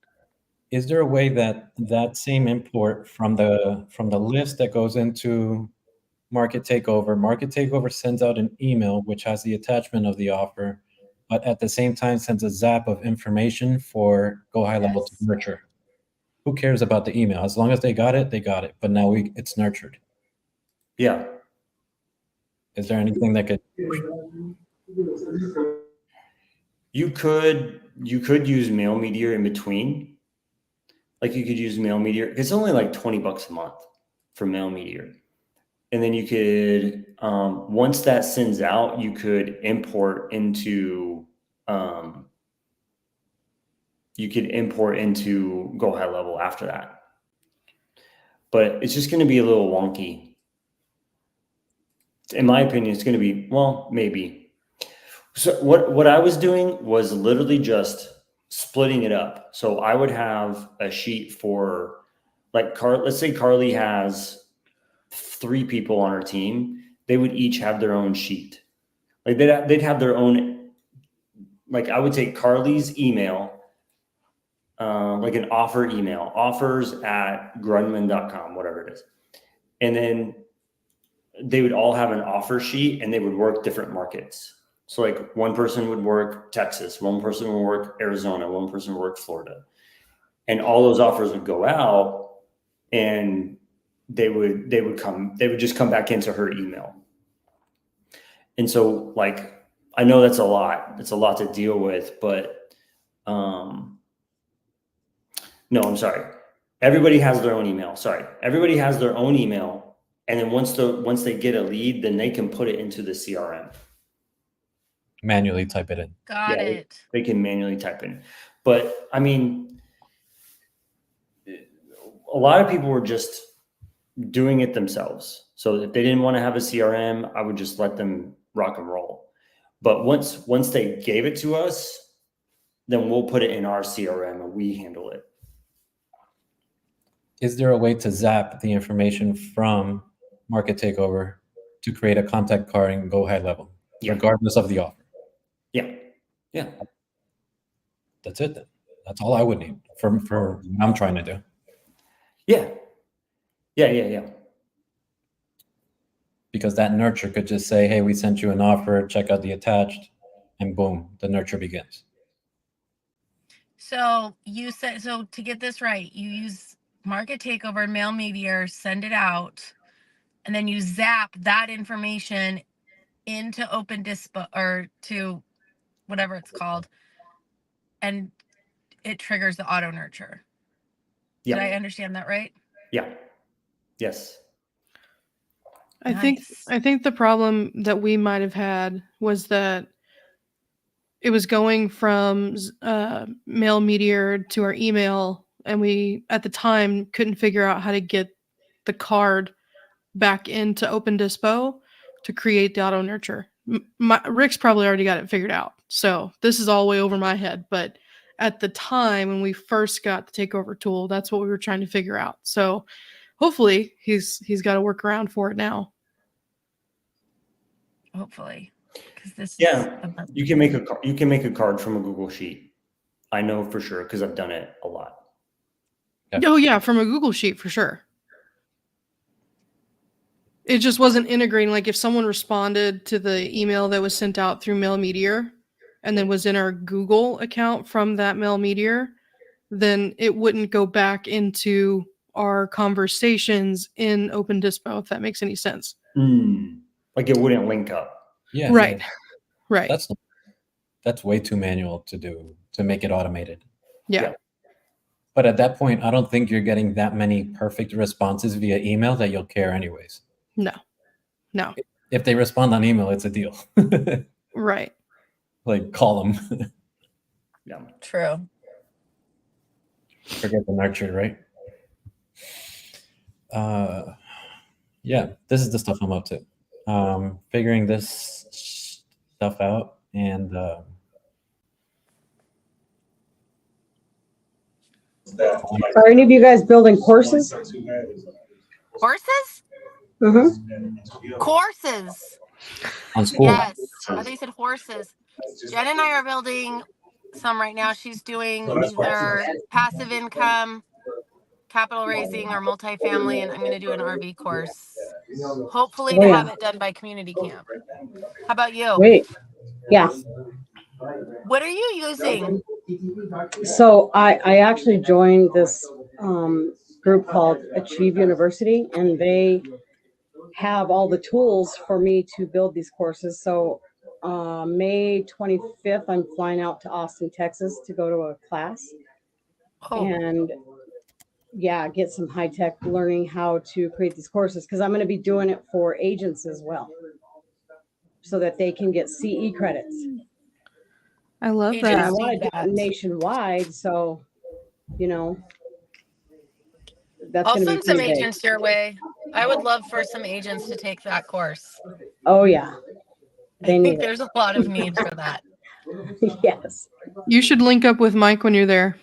Is there a way that same import from the list that goes into Market Takeover sends out an email which has the attachment of the offer, but at the same time sends a zap of information for Go High Level to nurture? Who cares about the email? As long as they got it, they got it. But now it's nurtured. Yeah. Is there anything that could? You could use Mail Meteor in between. Like you could use Mail Meteor. It's only like $20 a month for Mail Meteor. And then you could, once that sends out, you could import into Go High Level after that. But it's just going to be a little wonky. In my opinion, it's going to be, well, maybe. So what I was doing was literally just splitting it up. So I would have a sheet for like let's say Carly has 3 people on her team. They would each have their own sheet. Like they'd have their own, like I would take Carly's email, like an offer email, offers@grunman.com, whatever it is. And then they would all have an offer sheet and they would work different markets. So like one person would work Texas, one person would work Arizona, one person would work Florida. And all those offers would go out and they would just come back into her email. And so like, I know that's a lot. It's a lot to deal with, but no, I'm sorry. Everybody has their own email. Everybody has their own email. And then once they get a lead, then they can put it into the CRM. Manually type it in. Got it. They can manually type in. But I mean, a lot of people were just doing it themselves. So if they didn't want to have a CRM, I would just let them rock and roll. But once they gave it to us, then we'll put it in our CRM and we handle it. Is there a way to zap the information from Market Takeover to create a contact card and Go High Level, regardless of the offer? Yeah. That's it then. That's all I would need for what I'm trying to do. Yeah. Because that nurture could just say, hey, we sent you an offer, check out the attached, and boom, the nurture begins. So to get this right, you use Market Takeover, Mail Meteor, send it out, and then you zap that information into Open Dispo or to whatever it's called. And it triggers the auto nurture. Yeah. Did I understand that right? Yeah. Yes. I Nice. think the problem that we might have had was that it was going from mail meteor to our email, and we at the time couldn't figure out how to get the card back into Open Dispo to create the auto nurture. Rick's probably already got it figured out, so this is all way over my head. But at the time when we first got the takeover tool, that's what we were trying to figure out. So hopefully he's got a workaround for it now. Hopefully, because this Yeah, is you can make a card from a Google Sheet. I know for sure because I've done it a lot. Yeah. Oh yeah, from a Google Sheet for sure. It just wasn't integrating. Like if someone responded to the email that was sent out through Mail Meteor and then was in our Google account from that Mail Meteor, then it wouldn't go back into our conversations in Open Dispo, if that makes any sense. Like it wouldn't link up. Yeah. Right. Yeah. Right. That's way too manual to do to make it automated. Yeah. But at that point, I don't think you're getting that many perfect responses via email that you'll care anyways. No. If they respond on email, it's a deal. Right. Like call them. Yeah. true. Forget the nurture, right? Yeah, this is the stuff I'm up to. Figuring this stuff out, and Are any of you guys building courses? Horses? Mm-hmm. Courses. on school. Yes. I thought you said horses. Jen and I are building some right now. She's doing either passive income, capital raising, or multifamily, and I'm going to do an RV course. Hopefully to have it done by community camp. How about you? Wait. Yeah. What are you using? So I actually joined this group called Achieve University, and they have all the tools for me to build these courses. So May 25th, I'm flying out to Austin, Texas to go to a class and get some high tech learning how to create these courses, because I'm going to be doing it for agents as well, so that they can get CE credits. I love Agents And I that. want to do that. it nationwide, so that's I'll going to send be some pretty big. agents your way. I would love for some agents to take that course. Oh yeah, I they think need there's a lot of need for that. it. Yes. You should link up with Mike when you're there.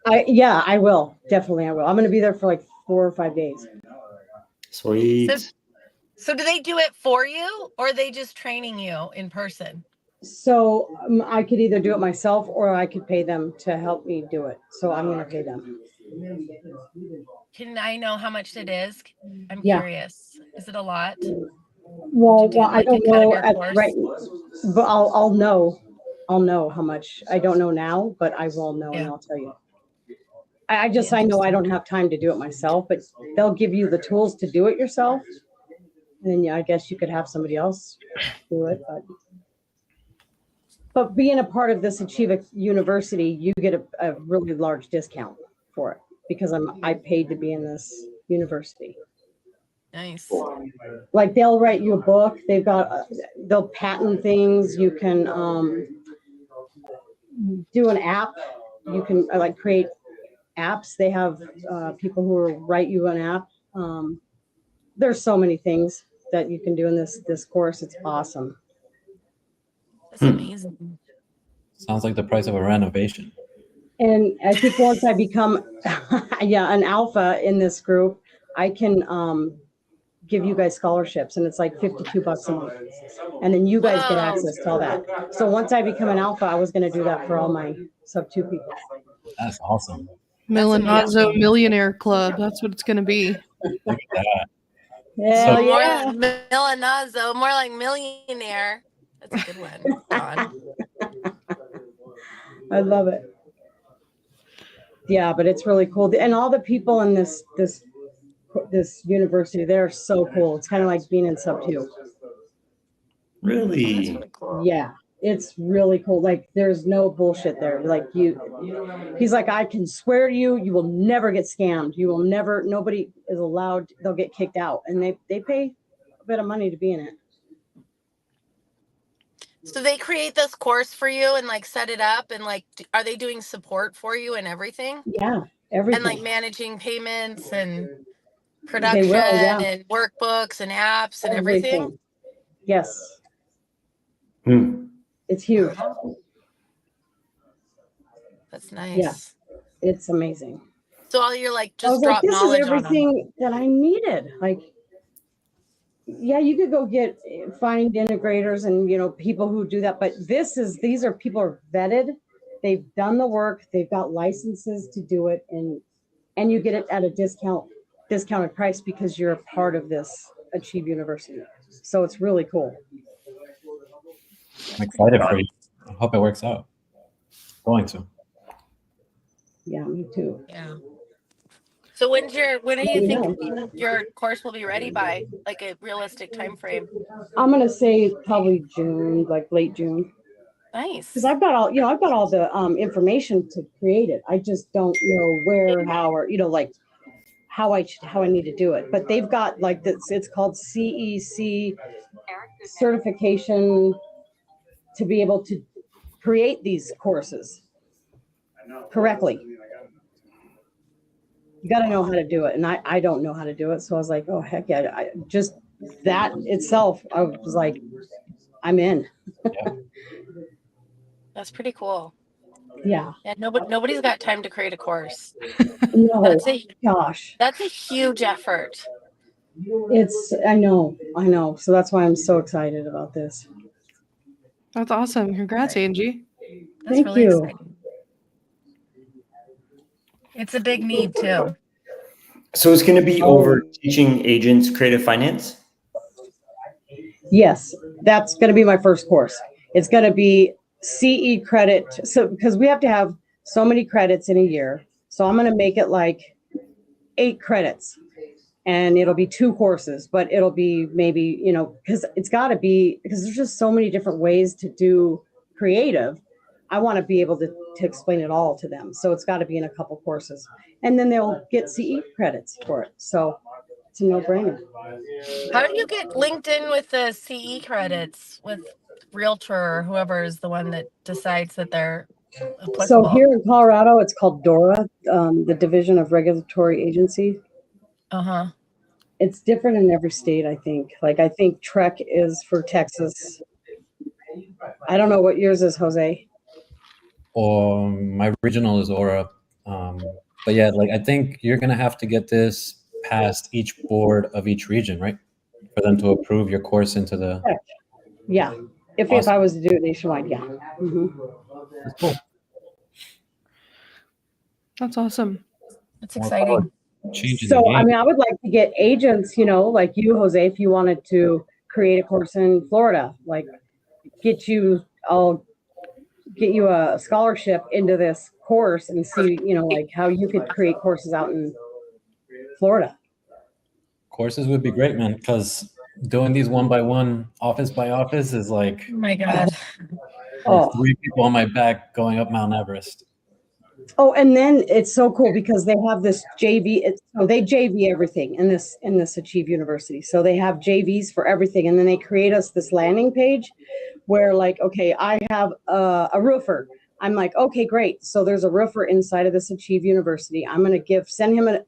I will. Definitely I will. I'm going to be there for like 4 or 5 days. Sweet. So do they do it for you, or are they just training you in person? So I could either do it myself, or I could pay them to help me do it. So I'm going to pay them. Can I know how much it is? I'm Yeah. curious. Is it a lot? Well, Do you I like don't a cut of know your course? right, but I'll know. I'll know how much. I don't know now, but I will know, and Yeah. I'll tell you. I know I don't have time to do it myself, but they'll give you the tools to do it yourself. And then I guess you could have somebody else do it. But being a part of this Achieve University, you get a really large discount for it, because I paid to be in this university. Nice. Like they'll write you a book. They'll patent things. You can do an app. You can like create apps. They have people who will write you an app. There's so many things that you can do in this course. It's awesome. That's amazing. Sounds like the price of a renovation. And I think once I become an alpha in this group, I can give you guys scholarships, and it's like $52 a month. And then you guys get access to all that. So once I become an alpha, I was going to do that for all my sub 2 people. That's awesome. Milanazzo Millionaire Club. That's what it's going to be. Look at that. Hell More yeah. like Milanazzo, more like millionaire. That's a good one, John. I love it. Yeah, but it's really cool. And all the people in this university, they're so cool. It's kind of like being in sub 2. Really? That's really cool. Yeah. It's really cool. Like there's no bullshit there. Like he's like, I can swear to you, you will never get scammed. You will never, nobody is allowed, they'll get kicked out. And they pay a bit of money to be in it. So they create this course for you and like set it up and like, are they doing support for you and everything? Yeah, everything. And like managing payments and They production will, yeah. and workbooks and apps and everything? Yes. Hmm. It's huge. That's nice. Yeah. It's amazing. So all you're like, I was just drop like, this is knowledge on them. everything that I needed. Like, yeah, you could go find integrators and, you know, people who do that. But these are people who are vetted. They've done the work. They've got licenses to do it. And you get it at a discounted price because you're a part of this Achieve University. So it's really cool. I'm excited for you. I hope it works out. Going to. Yeah, me too. Yeah. So when do you think your course will be ready by, like a realistic time frame? I'm gonna say probably June, like late June. Nice. Because I've got all the information to create it. I just don't know where, how, or like how I need to do it. But they've got like this. It's called CEC certification to be able to create these courses correctly. You got to know how to do it, and I don't know how to do it. So I was like, oh heck yeah! I just that itself, I was like, I'm in. That's pretty cool. Yeah. Yeah. Nobody's got time to create a course. No, That's a huge effort. I know. So that's why I'm so excited about this. That's awesome. Congrats, Angie. That's Thank really you. exciting. It's a big need too. So it's going to be over teaching agents creative finance? Yes, that's going to be my first course. It's going to be CE credit. So because we have to have so many credits in a year. So I'm going to make it like 8 credits and it'll be 2 courses, but it'll be maybe, because it's got to be, because there's just so many different ways to do creative. I want to be able to explain it all to them. So it's got to be in a couple courses and then they'll get CE credits for it. So it's a no-brainer. How do you get linked in with the CE credits with Realtor or whoever is the one that decides that they're applicable? So here in Colorado, it's called DORA, the Division of Regulatory Agency. Uh-huh. It's different in every state, I think. Like, I think TREC is for Texas. I don't know what yours is, Jose. Or my regional is Aura. But yeah, like I think you're gonna have to get this past each board of each region, right? For them to approve your course into the. Yeah. If I was to do it nationwide, yeah. Mm-hmm. That's cool. That's awesome. That's exciting. So, I mean, I would like to get agents, like you, Jose, if you wanted to create a course in Florida, like I'll get you a scholarship into this course and see, like how you could create courses out in Florida. Courses would be great, man, because doing these one by one, office by office is like, oh my God. 3 people on my back going up Mount Everest. Oh, and then it's so cool because they have this JV. They JV everything in this Achieve University. So they have JVs for everything. And then they create us this landing page where like, okay, I have a roofer. I'm like, okay, great. So there's a roofer inside of this Achieve University. I'm going to send him a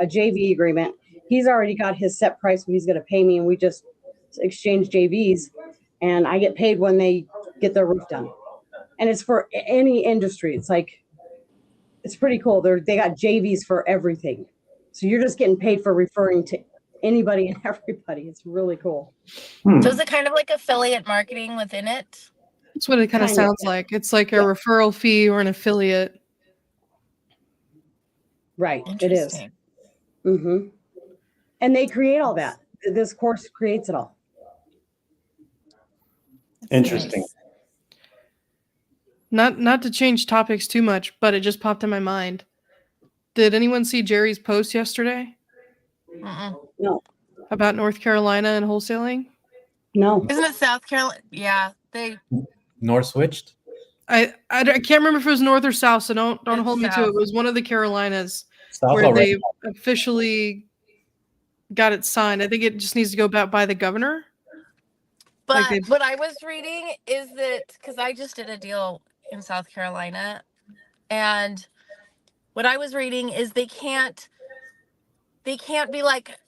JV agreement. He's already got his set price, what he's going to pay me. And we just exchange JVs and I get paid when they get their roof done. And it's for any industry. It's like, it's pretty cool. They got JVs for everything. So you're just getting paid for referring to anybody and everybody. It's really cool. So is it kind of like affiliate marketing within it? That's what it kind of sounds like. It's like a referral fee or an affiliate. Right. It is. Mm-hmm. And they create all that. This course creates it all. Interesting. Nice. Not to change topics too much, but it just popped in my mind. Did anyone see Jerry's post yesterday? No. About North Carolina and wholesaling? No. Isn't it South Carolina? Yeah. North switched. I can't remember if it was North or South, so don't It's hold me to it. South. It was one of the Carolinas South where already. they officially got it signed. I think it just needs to go back by the governor. But Like they- what I was reading is that, because I just did a deal in South Carolina, and what I was reading is they can't be like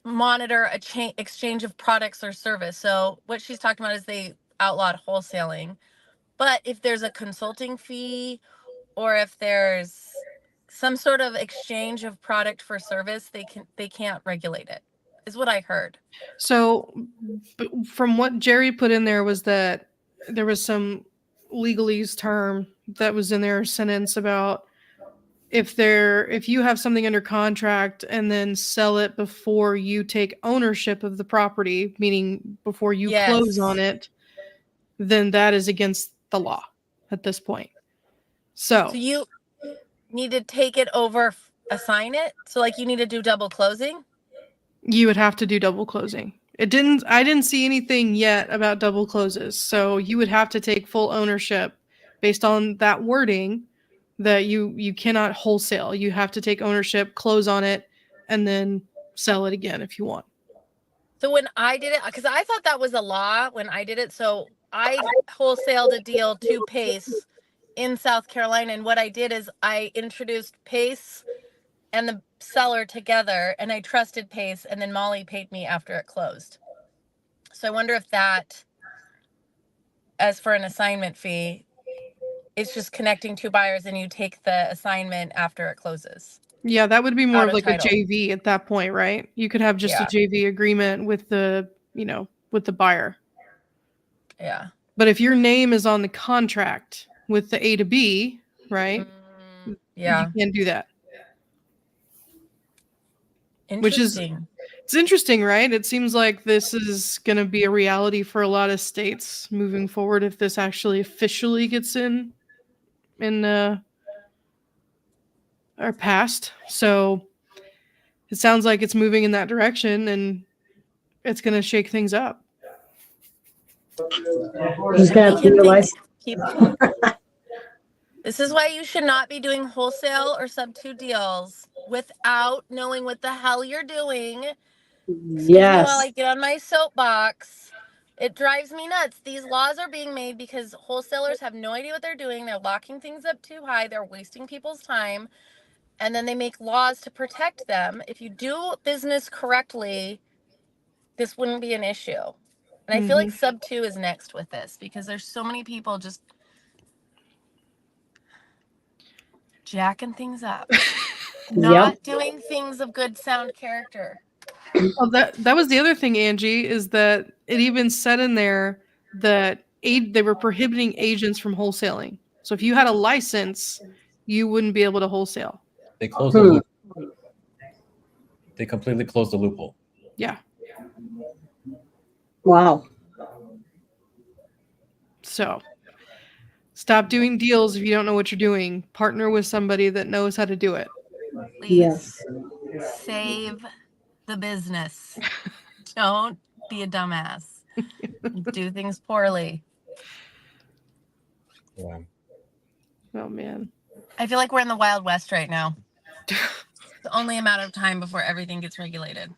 monitor a exchange of products or service. So what she's talking about is they outlawed wholesaling. But if there's a consulting fee, or if there's some sort of exchange of product for service, they can't regulate it, is what I heard. So from what Jerry put in there was that there was some legalese term that was in their sentence about if you have something under contract and then sell it before you take ownership of the property, meaning before you close on it, then that is against the law at this point. So you need to take it over, assign it. So like you need to do double closing. you would have to do double closing. I didn't see anything yet about double closes. So you would have to take full ownership based on that wording that you cannot wholesale. You have to take ownership, close on it, and then sell it again if you want. So when I did it, because I thought that was a law when I did it. So I wholesaled a deal to Pace in South Carolina. And what I did is I introduced Pace and the seller together, and I trusted Pace, and then Molly paid me after it closed. So I wonder if that, as for an assignment fee, it's just connecting two buyers and you take the assignment after it closes. Yeah, that would be more Out of of like title. a JV at that point, right? You could have just Yeah. a JV agreement with the buyer. Yeah. But if your name is on the contract with the A to B, right? Yeah. You can't do that. Which is, Interesting. it's interesting, right? It seems like this is going to be a reality for a lot of states moving forward if this actually officially gets in or passed. So it sounds like it's moving in that direction, and it's going to shake things up. Just gonna have to realize. This is why you should not be doing wholesale or sub-2 deals without knowing what the hell you're doing. Excuse me while I get on my soapbox. It drives me nuts. These laws are being made because wholesalers have no idea what they're doing. They're locking things up too high. They're wasting people's time. And then they make laws to protect them. If you do business correctly, this wouldn't be an issue. And I feel like sub-2 is next with this because there's so many people just jacking things up. Not doing things of good sound character. Well, that was the other thing, Angie, is that it even said in there that they were prohibiting agents from wholesaling. So if you had a license, you wouldn't be able to wholesale. They closed the loophole. They completely closed the loophole. Yeah. Wow. So stop doing deals if you don't know what you're doing. Partner with somebody that knows how to do it. Please save the business. Don't be a dumbass. Do things poorly. Yeah. Oh, man. I feel like we're in the Wild West right now. It's only a matter of time before everything gets regulated.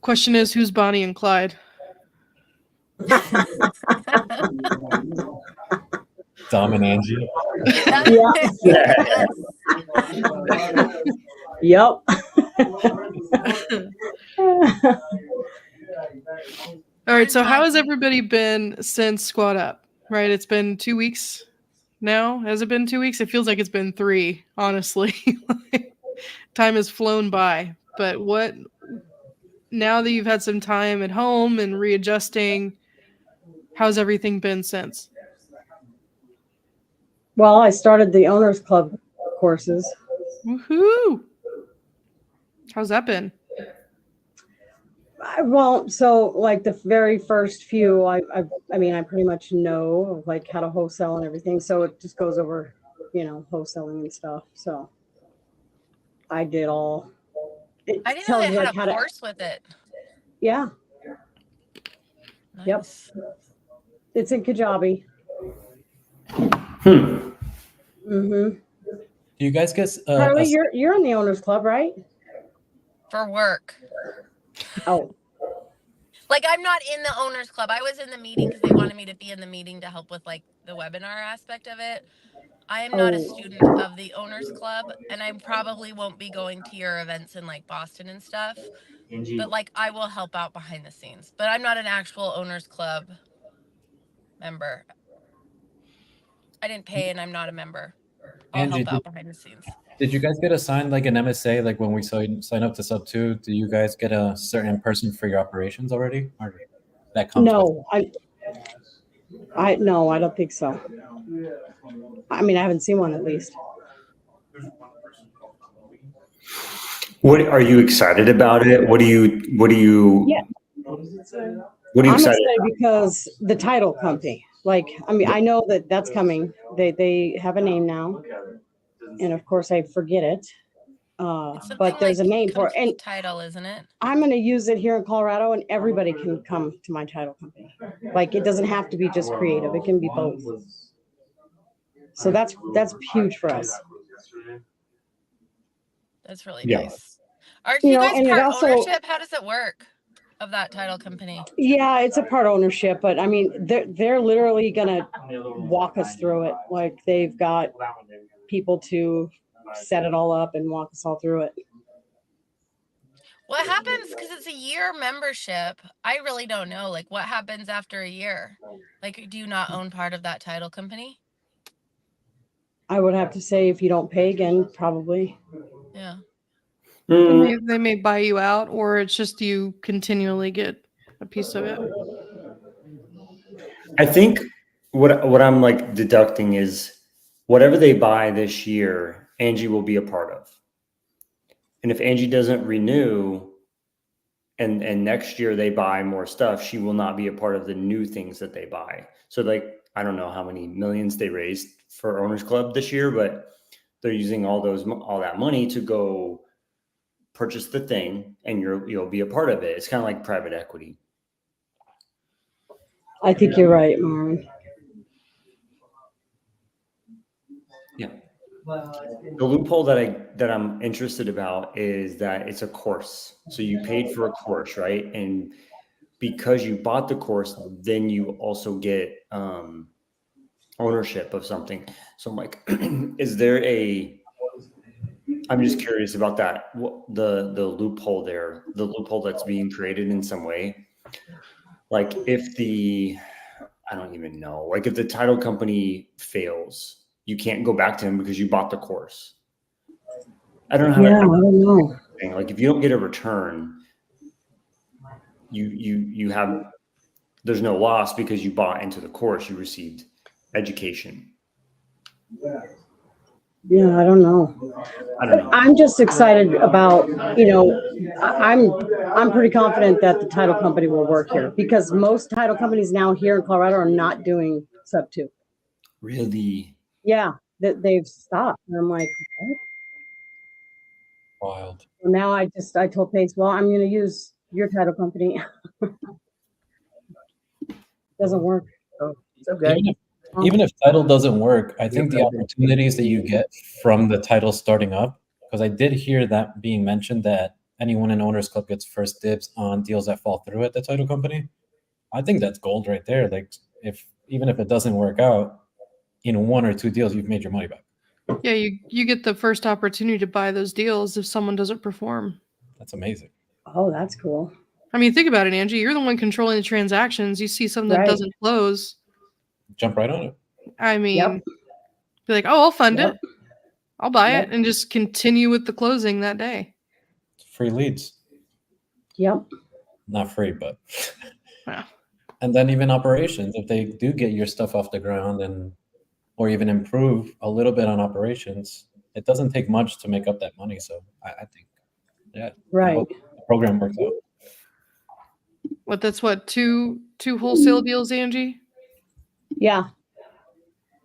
Question is, who's Bonnie and Clyde? Dom and Angie. Yep. All right, so how has everybody been since Squad Up? Right, it's been 2 weeks now. Has it been 2 weeks? It feels like it's been 3, honestly. Time has flown by. But what, now that you've had some time at home and readjusting, how's everything been since? Well, I started the Owners Club courses. Woohoo! How's that been? So like the very first few, I pretty much know like how to wholesale and everything. So it just goes over, wholesaling and stuff. So I did all. I didn't know they had a course with it. Yeah. Yep. Nice. It's in Kajabi. Hmm. Mm-hmm. Do you guys get Carly, you're in the owners club, right? For work. Oh, Like, I'm not in the owners club. I was in the meeting because they wanted me to be in the meeting to help with like the webinar aspect of it. I am not a student of the owners club, and I probably won't be going to your events in like Boston and stuff. But like, I will help out behind the scenes. But I'm not an actual owners club member. I didn't pay, and I'm not a member. I'll Angie, help out behind the scenes. did you guys get assigned like an MSA? Like when we sign up to SUBTO, do you guys get a certain person for your operations already? Or that comes with no, no, I don't think so. I mean, I haven't seen one at least. What are you excited about it? What do you Yeah. what are you I'm excited excited because the title company, like, I mean, I know that that's coming. They have a name now, and of course I forget it. It's something But there's like a name for it, and complete title, isn't it? I'm going to use it here in Colorado, and everybody can come to my title company. Like, it doesn't have to be just creative; it can be both. So that's huge for us. That's really Yeah. nice. Aren't You you know, guys and it part also- ownership? How does it work of that title company? Yeah, it's a part ownership, but I mean, they're literally going to walk us through it. Like, they've got people to set it all up and walk us all through it. What happens, because it's a year membership, I really don't know. Like, what happens after a year? Like, do you not own part of that title company? I would have to say, if you don't pay again, probably. Yeah. They may buy you out, or it's just you continually get a piece of it. I think what I'm like deducting is whatever they buy this year, Angie will be a part of. And if Angie doesn't renew and next year they buy more stuff, she will not be a part of the new things that they buy. So like, I don't know how many millions they raised for Owners Club this year, but they're using all that money to go purchase the thing, and you'll be a part of it. It's kind of like private equity. I think you're right, Maren. Yeah. The loophole that I'm interested about is that it's a course. So you paid for a course, right? And because you bought the course, then you also get ownership of something. So I'm like, I'm just curious about that. The loophole there, the loophole that's being created in some way. Like I don't even know. Like if the title company fails, you can't go back to him because you bought the course. I don't know how I don't know. like if you don't get a return, you have, there's no loss because you bought into the course, you received education. Yeah, I don't know. I'm just excited about, I'm pretty confident that the title company will work here, because most title companies now here in Colorado are not doing SUBTO. Really? Yeah, that they've stopped. And I'm like, what? wild. So now I told Pace, well, I'm going to use your title company. Doesn't work. So it's okay. Even if title doesn't work, I think the opportunities that you get from the title starting up, because I did hear that being mentioned, that anyone in Owners Club gets first dibs on deals that fall through at the title company. I think that's gold right there. Like even if it doesn't work out, in one or two deals, you've made your money back. Yeah, you get the first opportunity to buy those deals if someone doesn't perform. That's amazing. Oh, that's cool. I mean, think about it, Angie. You're the one controlling the transactions. You see something that doesn't close. Jump right on it. I mean, be like, oh, I'll fund it. I'll buy it, and just continue with the closing that day. Free leads. Yep. Not free, but. Wow. And then even operations, if they do get your stuff off the ground or even improve a little bit on operations, it doesn't take much to make up that money. So I think, yeah, right. I hope the program works out. That's two wholesale deals, Angie? Yeah.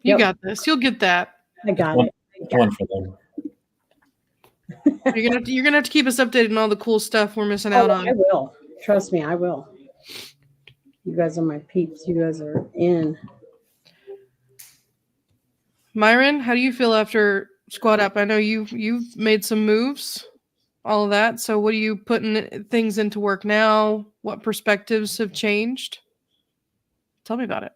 You got this. You'll get that. I got it. One for them. You're gonna have to keep us updated on all the cool stuff we're missing out on. I will. Trust me, I will. You guys are my peeps. You guys are in. Myron, how do you feel after Squad Up? I know you've made some moves, all of that. So what are you putting things into work now? What perspectives have changed? Tell me about it.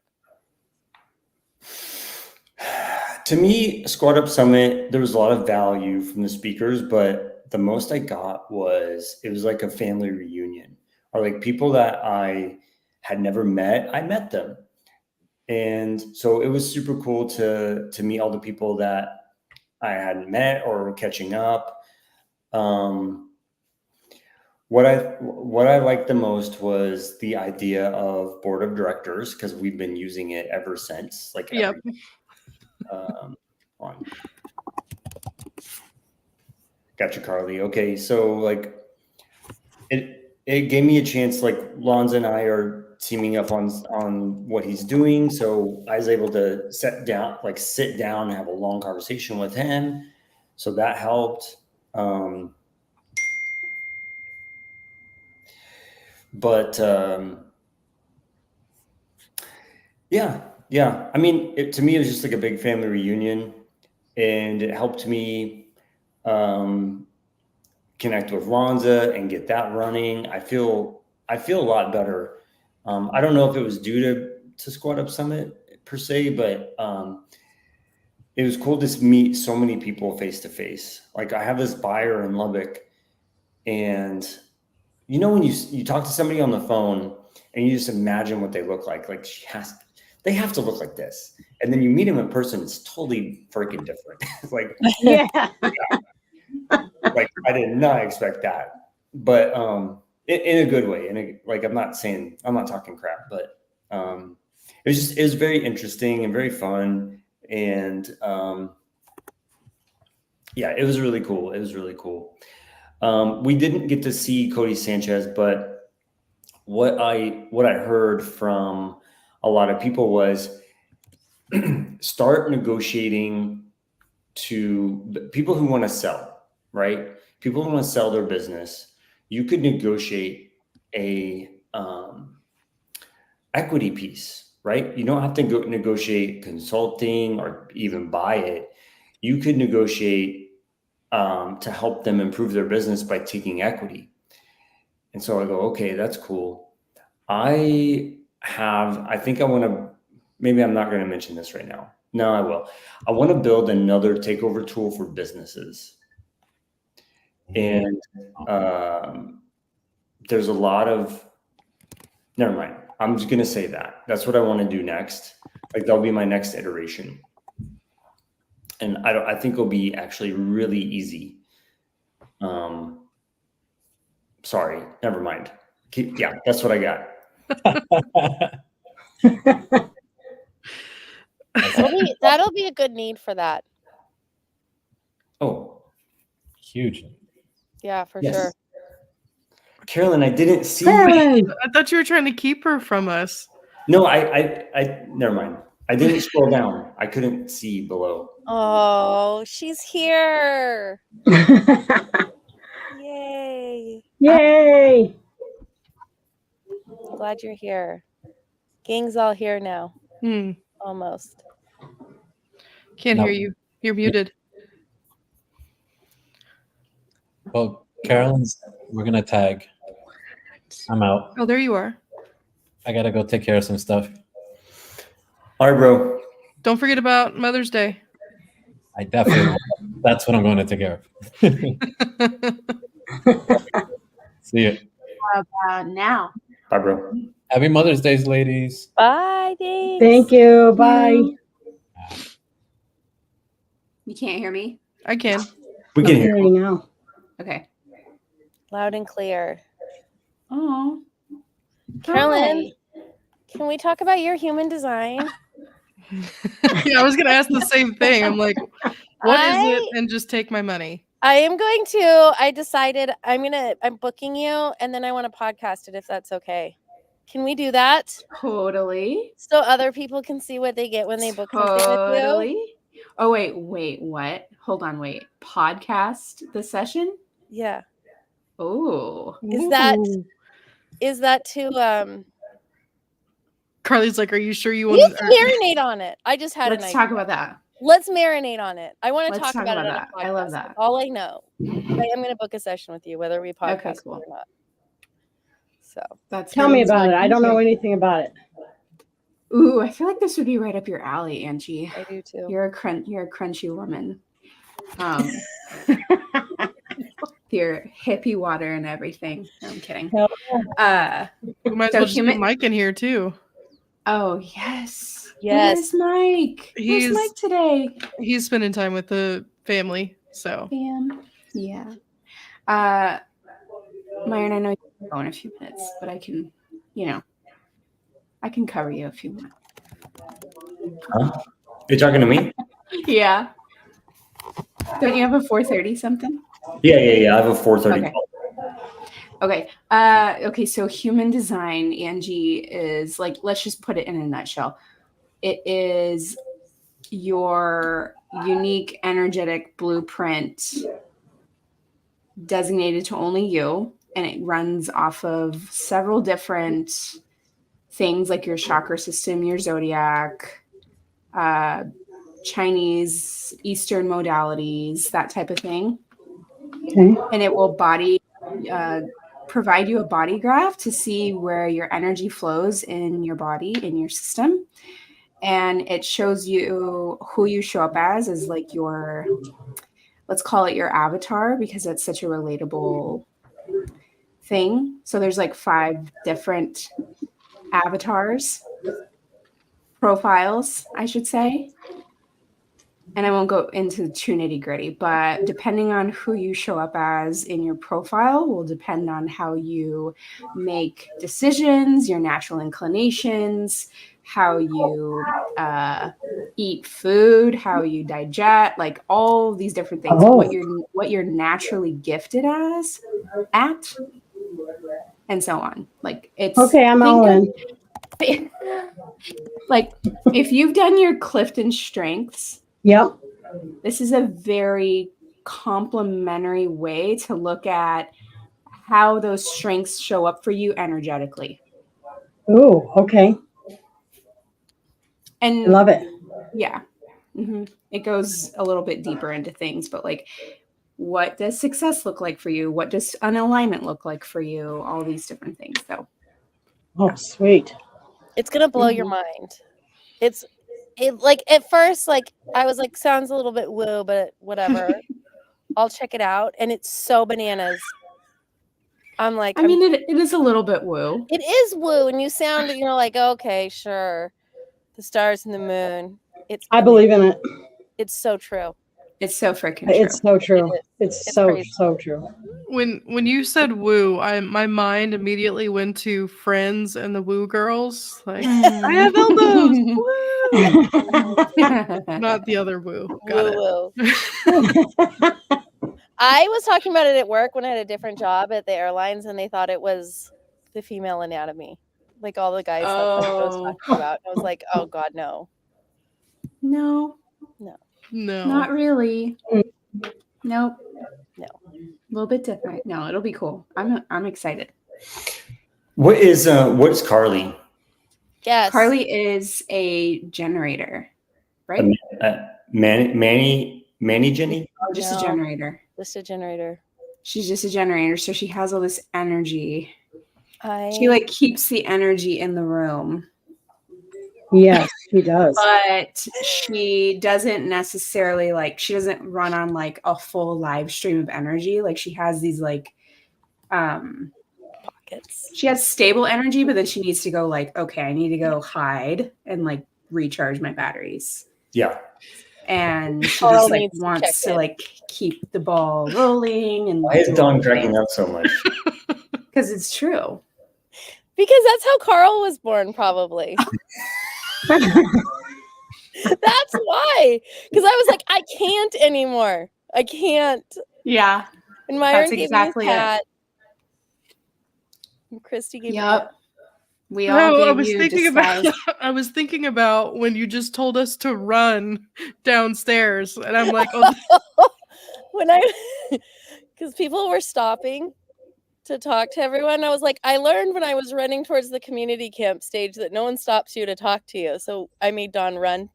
To me, Squad Up Summit, there was a lot of value from the speakers, but the most I got was, it was like a family reunion, or like people that I had never met, I met them. And so it was super cool to meet all the people that I hadn't met or were catching up. What I liked the most was the idea of board of directors, because we've been using it ever since. Like, Yep. on. Gotcha, Carly. Okay, so like it gave me a chance. Like, Lonza and I are teaming up on what he's doing, so I was able to sit down and have a long conversation with him. So that helped. Yeah. I mean, to me, it was just like a big family reunion, and it helped me connect with Lonza and get that running. I feel a lot better. I don't know if it was due to Squad Up Summit per se, but it was cool to meet so many people face to face. Like, I have this buyer in Lubbock, and you know, when you talk to somebody on the phone and you just imagine what they look like they have to look like this. And then you meet them in person, it's totally freaking different. It's like, Yeah. like, I did not expect that, but in a good way. I'm not talking crap, but it was very interesting and very fun. And yeah, it was really cool. We didn't get to see Cody Sanchez, but what I heard from a lot of people was start negotiating to people who want to sell, right? People who want to sell their business. You could negotiate a equity piece, right? You don't have to go negotiate consulting or even buy it. You could negotiate to help them improve their business by taking equity. And so I go, okay, that's cool. Maybe I'm not going to mention this right now. No, I will. I want to build another takeover tool for businesses. And there's a lot of, never mind. I'm just going to say that. That's what I want to do next. Like, that'll be my next iteration. And I think it'll be actually really easy. Sorry, never mind. Yeah, that's what I got. That'll be a good need for that. Oh, Huge. Yeah, for yes. sure. Carolyn, I didn't see. Carolyn! I thought you were trying to keep her from us. No, I never mind. I didn't scroll down. I couldn't see below. Oh, she's here. Yay. Yay! Glad you're here. Gang's all here now. Almost. Can't hear you. You're muted. Well, Carolyn's, we're going to tag. I'm out. Oh, there you are. I got to go take care of some stuff. All right, bro. Don't forget about Mother's Day. I definitely That's what I'm going to take care of. See you. How about now? Bye, bro. Happy Mother's Day, ladies. Bye, thanks. Thank you. Bye. You can't hear me? I can. We can hear you now. Okay. Loud and clear. Oh. Carolyn, can we talk about your human design? Yeah, I was gonna ask the same thing. I'm like, what is it? And just take my money. I decided I'm booking you, and then I want to podcast it if that's okay. Can we do that? Totally. So other people can see what they get when they book something with you? Oh, wait, what? Hold on, wait. Podcast the session? Yeah. Oh. Is that too Carly's like, are you sure you You want marinate on it. I just had Let's an talk idea. about that. Let's marinate on it. I want to Let's talk about it on a that. podcast. I love that. That's all I know. I am going to book a session with you, whether we podcast Okay, cool. or not. So That's Tell me sounds about like it. I don't know you. anything about it. Ooh, I feel like this would be right up your alley, Angie. I do too. You're a crunchy woman. Your hippie water and everything. No, I'm kidding. Hell we might as So well just get human- Mike in here too. Oh yes. Yes. Where's Mike? Where's He's- Mike today? He's spending time with the family, so Bam. Yeah. Myron, I know you're going in a few minutes, but I can, I can cover you if you want. Huh? You're talking to me? Yeah. Don't you have a 4:30 something? Yeah. I have a 4:30 Okay. call. Okay. Okay. So human design, Angie, is like, let's just put it in a nutshell. It is your unique energetic blueprint designated to only you. And it runs off of several different things like your chakra system, your zodiac, Chinese, Eastern modalities, that type of thing. Okay. And it will provide you a body graph to see where your energy flows in your body, in your system. And it shows you who you show up as like your, let's call it your avatar, because it's such a relatable thing. So there's like 5 different avatars, profiles, I should say. And I won't go into too nitty gritty, but depending on who you show up as in your profile will depend on how you make decisions, your natural inclinations, how you eat food, how you digest, like all these different things, Oh. what you're naturally gifted at, and so on. Like it's Okay, I'm all in. Like if you've done your Clifton Strengths, Yep. this is a very complementary way to look at how those strengths show up for you energetically. Ooh, okay. And I love it. yeah, it goes a little bit deeper into things, but like, what does success look like for you? What does unalignment look like for you? All these different things. So, Oh, sweet. It's going to blow your mind. It like at first, like I was like, sounds a little bit woo, but whatever. I'll check it out. And it's so bananas. I'm like, I mean, it is a little bit woo. it is woo. And you sound, like, okay, sure. The stars and the moon. I believe in it. It's so true. It's so freaking true. It's so true. It It's It's so, crazy. so true. when you said woo, my mind immediately went to Friends and the Woo Girls. Like, I have elbows. Woo! Not the other woo. Got it. Woo woo. I was talking about it at work when I had a different job at the airlines, and they thought it was the female anatomy. Like all the guys thought that's what I was talking about. I was like, oh God, no. No, No. not really. Nope. No. A little bit different. No, it'll be cool. I'm excited. What is Carly? Yes. Carly is a generator, right? Manny Jenny? Just No. a generator. Just a generator. She's just a generator, so she has all this energy. I She like keeps the energy in the room, Yes, he does. but she doesn't necessarily she doesn't run on like a full live stream of energy. Like she has these pockets. she has stable energy, but then she needs to go like, okay, I need to go hide and like recharge my batteries. Yeah. And she Carl just like needs to wants check to in. like keep the ball rolling. And Why is Dawn cracking up so much? because it's true. Because that's how Carl was born, probably. That's why. Because I was like, I can't anymore. I can't. Yeah. And Myron That's gave exactly me it. a cat. And Christy gave me a Yep. We all No, gave I was you thinking disguise. about I was thinking about when you just told us to run downstairs, and I'm like, oh, when because people were stopping to talk to everyone. I was like, I learned when I was running towards the community camp stage that no one stops you to talk to you. So I made Dawn run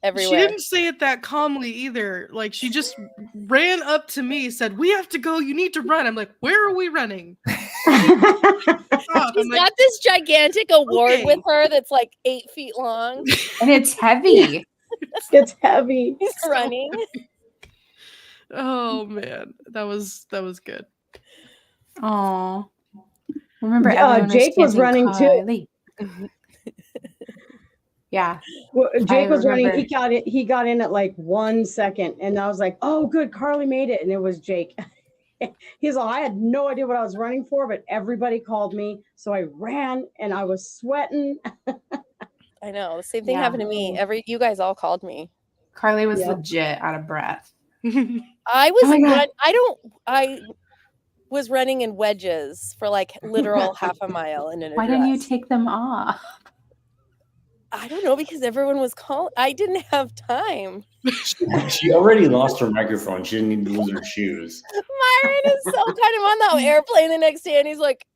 everywhere. She didn't say it that calmly either. Like, she just ran up to me, said, "We have to go. You need to run." I'm like, "Where are we running?" She's got this gigantic award okay. with her that's like 8 feet long. And it's heavy. It's heavy. He's running. Oh man, that was good. Oh, remember Jake was running too. Yeah, well, Jake was running. He got in at like 1 second, and I was like, "Oh, good, Carly made it," and it was Jake. He's all, I had no idea what I was running for, but everybody called me, so I ran, and I was sweating. I know, the same thing happened to me. You guys all called me. Carly was legit out of breath. I was running in wedges for like literal half a mile in an Why didn't you take them off? I don't know, because everyone was calling. I didn't have time. She already lost her microphone. She didn't need to lose her shoes. Myron is so kind of on the airplane the next day, and he's like,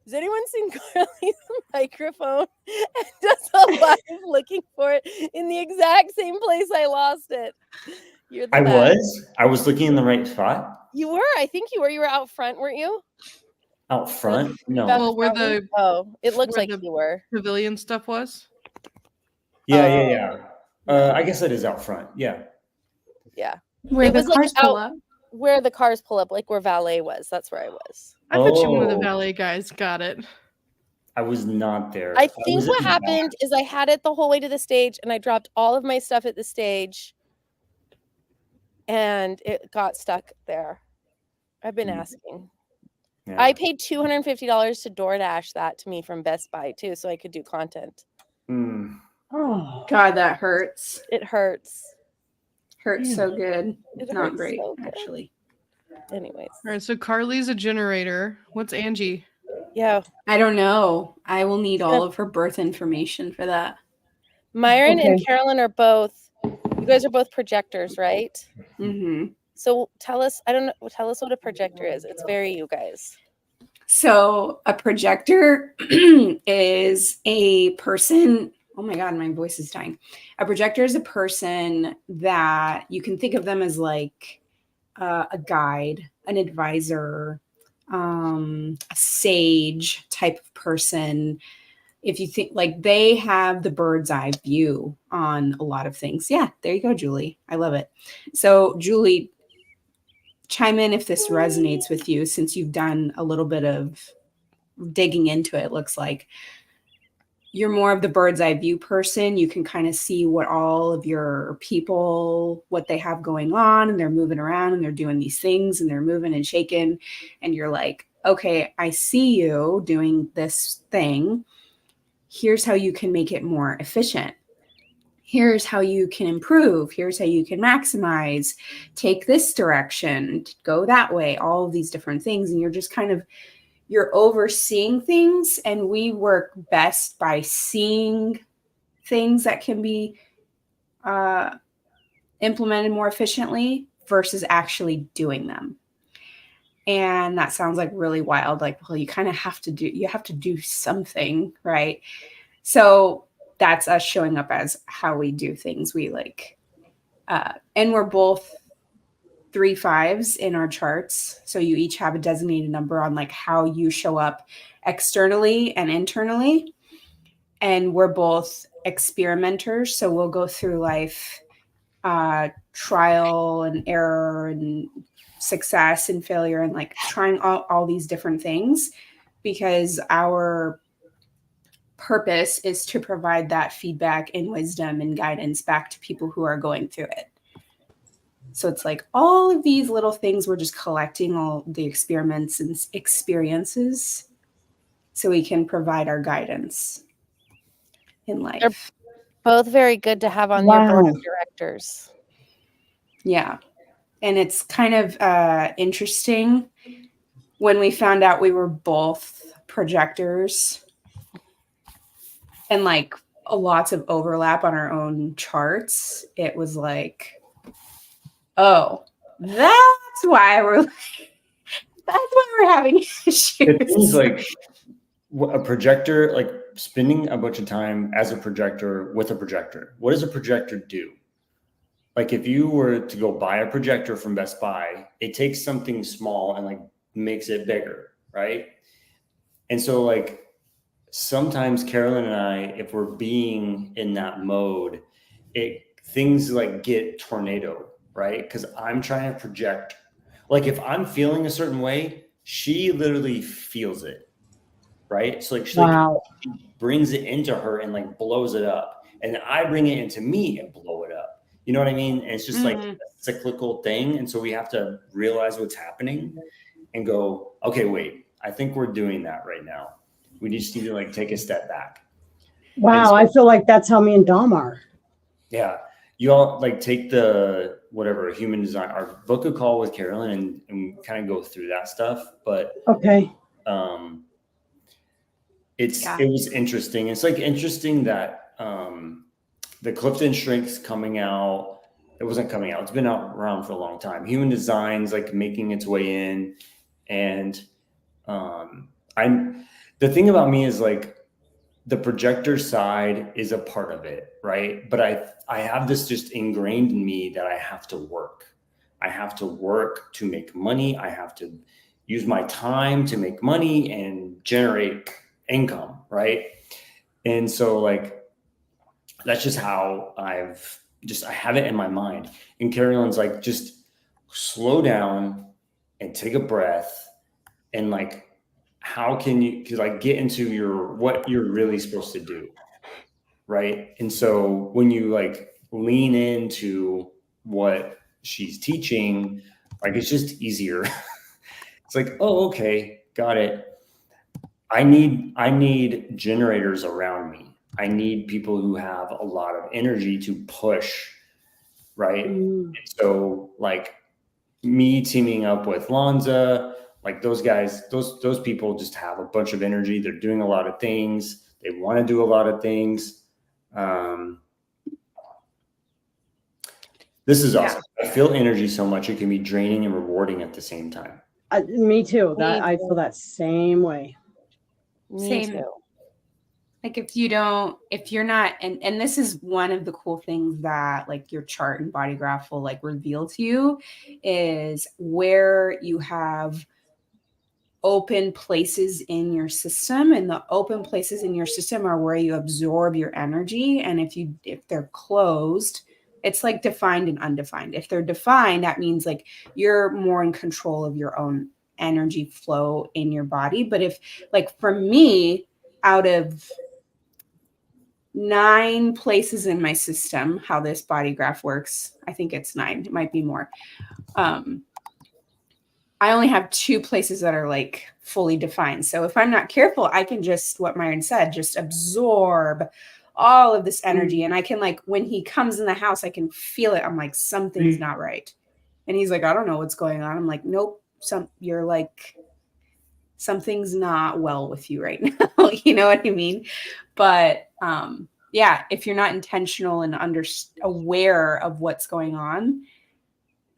"Has anyone seen Carly's microphone?" And just a live looking for it in the exact same place I lost it. You're the best. I was looking in the right spot. You were. I think you were. You were out front, weren't you? Out front? No. Well, where it looks like you were. Pavilion stuff was. Yeah. I guess it is out front. Yeah. Yeah. Where the cars pull up? Where the cars pull up, like where valet was. That's where I was. I bet you one of the valet guys got it. I was not there. I think what happened is I had it the whole way to the stage, and I dropped all of my stuff at the stage, and it got stuck there. I've been asking. Yeah. I paid $250 to DoorDash that to me from Best Buy too, so I could do content. Oh God, that hurts. It hurts. Hurts so good. It's not great, so actually. Anyways. All right, so Carly's a generator. What's Angie? Yeah. I don't know. I will need all of her birth information for that. Myron and Carolyn are both, you guys are both projectors, right? Mm-hmm. So tell us what a projector is. It's very you guys. So a projector is a person. Oh my God, my voice is dying. A projector is a person that you can think of them as like a guide, an advisor, a sage type of person. If you think like they have the bird's eye view on a lot of things. Yeah, there you go, Julie. I love it. So Julie, chime in if this resonates with you, since you've done a little bit of digging into it. Looks like you're more of the bird's eye view person. You can kind of see what all of your people, what they have going on, and they're moving around and they're doing these things and they're moving and shaking. And you're like, okay, I see you doing this thing. Here's how you can make it more efficient. Here's how you can improve. Here's how you can maximize. Take this direction, go that way, all of these different things. And you're just kind of, you're overseeing things, and we work best by seeing things that can be implemented more efficiently versus actually doing them. And that sounds like really wild. Like, well, you kind of have to do something, right? So that's us showing up as how we do things. We like, and we're both 3 5s in our charts. So you each have a designated number on like how you show up externally and internally. And we're both experimenters. So we'll go through life, trial and error and success and failure, and like trying all these different things, because our purpose is to provide that feedback and wisdom and guidance back to people who are going through it. So it's like all of these little things, we're just collecting all the experiments and experiences so we can provide our guidance in life. They're both very good to have on your board of directors. Yeah. And it's kind of interesting when we found out we were both projectors and like lots of overlap on our own charts. It was like, oh, that's why we're like, That's why we're having issues. The things like a projector, like spending a bunch of time as a projector with a projector. What does a projector do? Like if you were to go buy a projector from Best Buy, it takes something small and like makes it bigger, right? And so like sometimes Carolyn and I, if we're being in that mode, things like get tornado, right? Because I'm trying to project. Like if I'm feeling a certain way, she literally feels it, right? So like she brings it into her and like blows it up, and I bring it into me and blow it up. You know what I mean? And it's just like a cyclical thing, and so we have to realize what's happening and go, okay, wait, I think we're doing that right now. We just need to like take a step back. Wow, I feel like that's how me and Dom are. Yeah. You all like take the whatever human design, or book a call with Carolyn and kind of go through that stuff. But okay. It was interesting. It's like interesting that the Clifton Shrink's coming out. It wasn't coming out. It's been out around for a long time. Human design's like making its way in. And the thing about me is like the projector side is a part of it, right? But I have this just ingrained in me that I have to work. I have to work to make money. I have to use my time to make money and generate income, right? And so like that's just how I have it in my mind. And Carolyn's like, just slow down and take a breath, and like, how can you like get into what you're really supposed to do, right? And so when you like lean into what she's teaching, like it's just easier. It's like, oh, okay, got it. I need generators around me. I need people who have a lot of energy to push, right? And so like me teaming up with Lonza, like those guys, those people just have a bunch of energy. They're doing a lot of things. They want to do a lot of things. This is awesome. I feel energy so much. It can be draining and rewarding at the same time. Me too. I feel that same way. Me too. Like if you're not, and this is one of the cool things that like your chart and body graph will like reveal to you, is where you have open places in your system, and the open places in your system are where you absorb your energy. And if they're closed, it's like defined and undefined. If they're defined, that means like you're more in control of your own energy flow in your body. But if like for me, out of 9 places in my system, how this body graph works, I think it's 9, it might be more. I only have 2 places that are like fully defined. So if I'm not careful, I can just, what Myron said, just absorb all of this energy. And I can like, when he comes in the house, I can feel it. I'm like, something's not right. And he's like, I don't know what's going on. I'm like, nope. You're like, something's not well with you right now. You know what I mean? But yeah, if you're not intentional and aware of what's going on,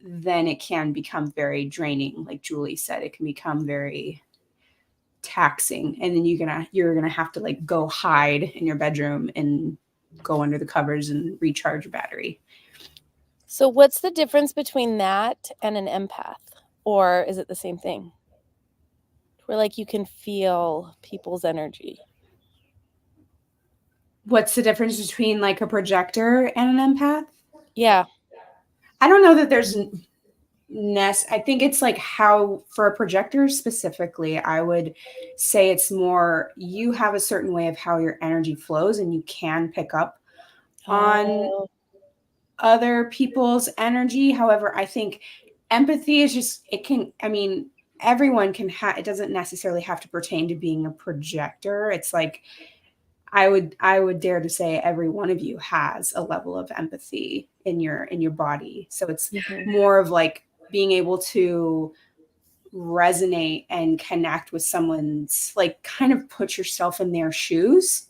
then it can become very draining. Like Julie said, it can become very taxing. And then you're gonna have to like go hide in your bedroom and go under the covers and recharge your battery. So what's the difference between that and an empath? Or is it the same thing? Where like you can feel people's energy. What's the difference between like a projector and an empath? Yeah. I don't know that there's I think it's like how, for a projector specifically, I would say it's more, you have a certain way of how your energy flows, and you can pick up on other people's energy. However, I think empathy is just, everyone can it doesn't necessarily have to pertain to being a projector. It's like, I would dare to say every one of you has a level of empathy in your body. So it's more of like being able to resonate and connect with someone's, like, kind of put yourself in their shoes,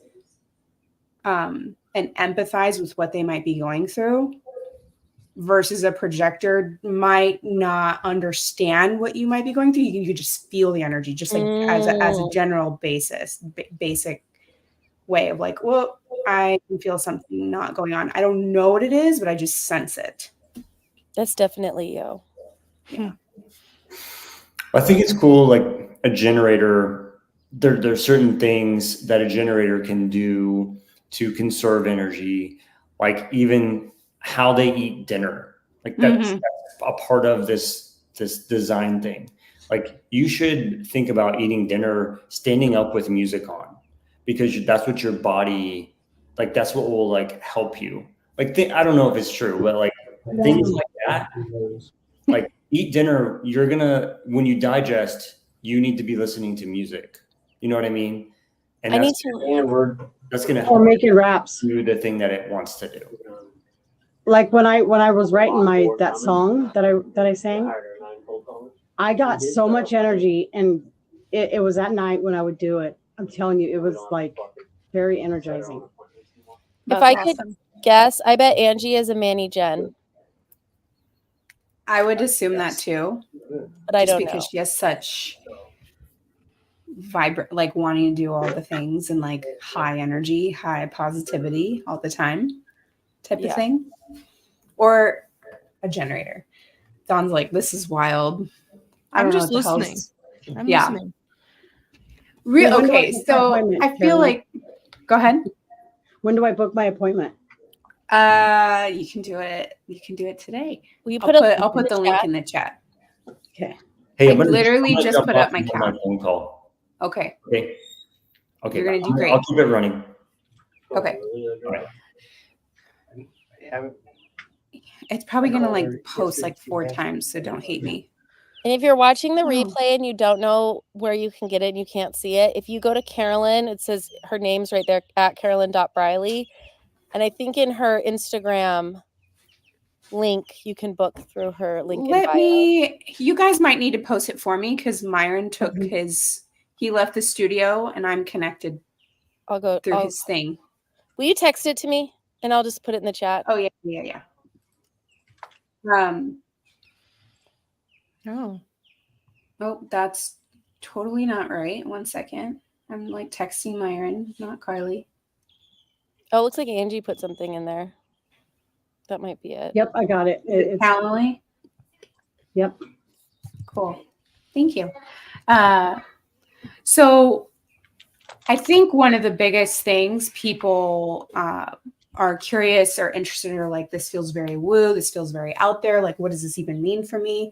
and empathize with what they might be going through. versus a projector might not understand what you might be going through. You can just feel the energy, just like as a general basic way of like, well, I can feel something not going on. I don't know what it is, but I just sense it. That's definitely you. Yeah. I think it's cool, like a generator, there's certain things that a generator can do to conserve energy, like even how they eat dinner. Like that's a part of this design thing. Like you should think about eating dinner standing up with music on, because that's what your body, like that's what will like help you. Like I don't know if it's true, but like things like that, like eat dinner, when you digest, you need to be listening to music. You know what I mean? And that's going to help Or making raps. do the thing that it wants to do. Like when I was writing that song that I sang, I got so much energy, and it was at night when I would do it. I'm telling you, it was like very energizing. If I could guess, I bet Angie is a Manny Jen. I would assume that too, but I don't know. Because she has such vibrant, like wanting to do all the things and like high energy, high positivity all the time type of thing. Or a generator. Dawn's like, this is wild. I'm just listening. I'm listening. Okay, so I feel like, go ahead. When do I book my appointment? You can do it. You can do it today. I'll put the link in the chat. Okay. Hey, I literally just put up my calendar. Phone call. Okay. Okay. You're gonna do great. I'll keep it running. Okay. All right. It's probably gonna like post like 4 times, so don't hate me. And if you're watching the replay and you don't know where you can get it and you can't see it, if you go to Carolyn, it says her name's right there at Carolyn.Briley. And I think in her Instagram link, you can book through her link in bio. You guys might need to post it for me because Myron took he left the studio and I'm connected. I'll go through his thing. Will you text it to me and I'll just put it in the chat? Oh, yeah. Oh, that's totally not right. 1 second. I'm like texting Myron, not Carly. Oh, it looks like Angie put something in there. That might be it. Yep, I got it. It's Calendly? Yep. Cool. Thank you. So I think one of the biggest things people are curious or interested in, or like, this feels very woo, this feels very out there. Like, what does this even mean for me?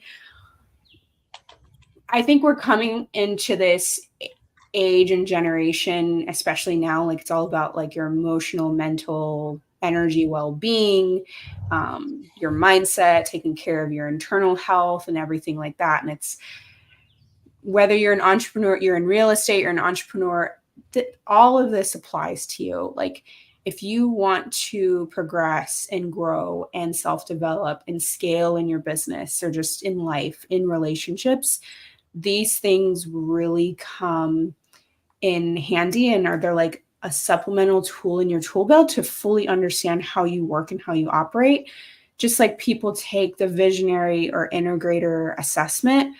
I think we're coming into this age and generation, especially now, like it's all about like your emotional, mental, energy, well-being, your mindset, taking care of your internal health and everything like that. And it's whether you're an entrepreneur, you're in real estate, you're an entrepreneur, all of this applies to you. Like if you want to progress and grow and self-develop and scale in your business or just in life, in relationships, these things really come in handy and they're like a supplemental tool in your tool belt to fully understand how you work and how you operate. Just like people take the visionary or integrator assessment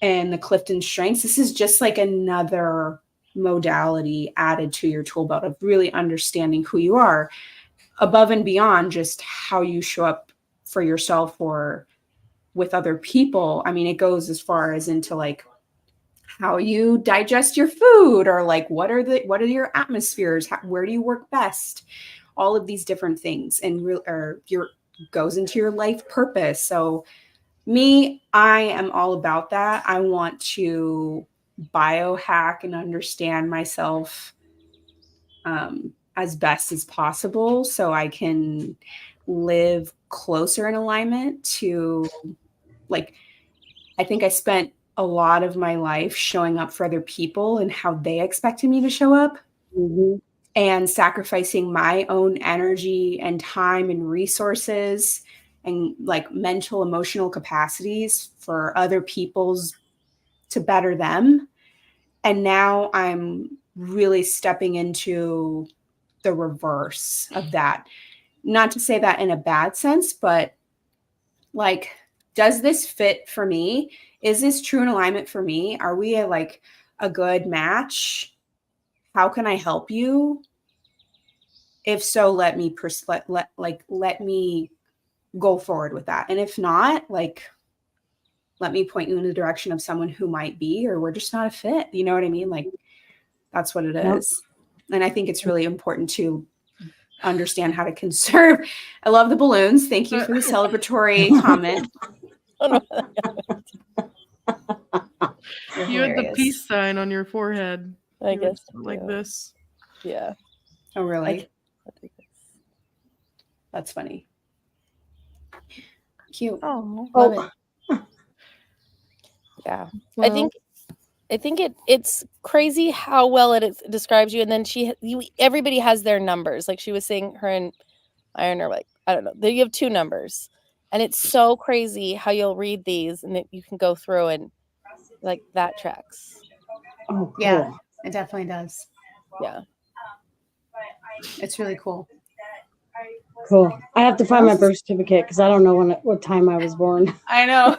and the Clifton Strengths, this is just like another modality added to your tool belt of really understanding who you are above and beyond just how you show up for yourself or with other people. I mean, it goes as far as into like how you digest your food or like what are your atmospheres, where do you work best, all of these different things, and goes into your life purpose. So I am all about that. I want to biohack and understand myself as best as possible so I can live closer in alignment to, like, I think I spent a lot of my life showing up for other people and how they expected me to show up, and sacrificing my own energy and time and resources and like mental, emotional capacities for other people's to better them. And now I'm really stepping into the reverse of that. Not to say that in a bad sense, but like, does this fit for me? Is this true in alignment for me? Are we a good match? How can I help you? If so, let me go forward with that. And if not, like, let me point you in the direction of someone who might be, or we're just not a fit. You know what I mean? Like, that's what it is. And I think it's really important to understand how to conserve. I love the balloons. Thank you for the celebratory comment. You had the peace sign on your forehead. I You were guess like this. Yeah. Oh, really? That's funny. Cute. Oh, love it. Yeah. Well, I think it's crazy how well it describes you. And then everybody has their numbers. Like she was saying, her and Iron are like, I don't know. You have 2 numbers. And it's so crazy how you'll read these and you can go through and like that tracks. Oh, cool. Yeah, it definitely does. Yeah. It's really cool. Cool. I have to find my birth certificate because I don't know what time I was born. I know.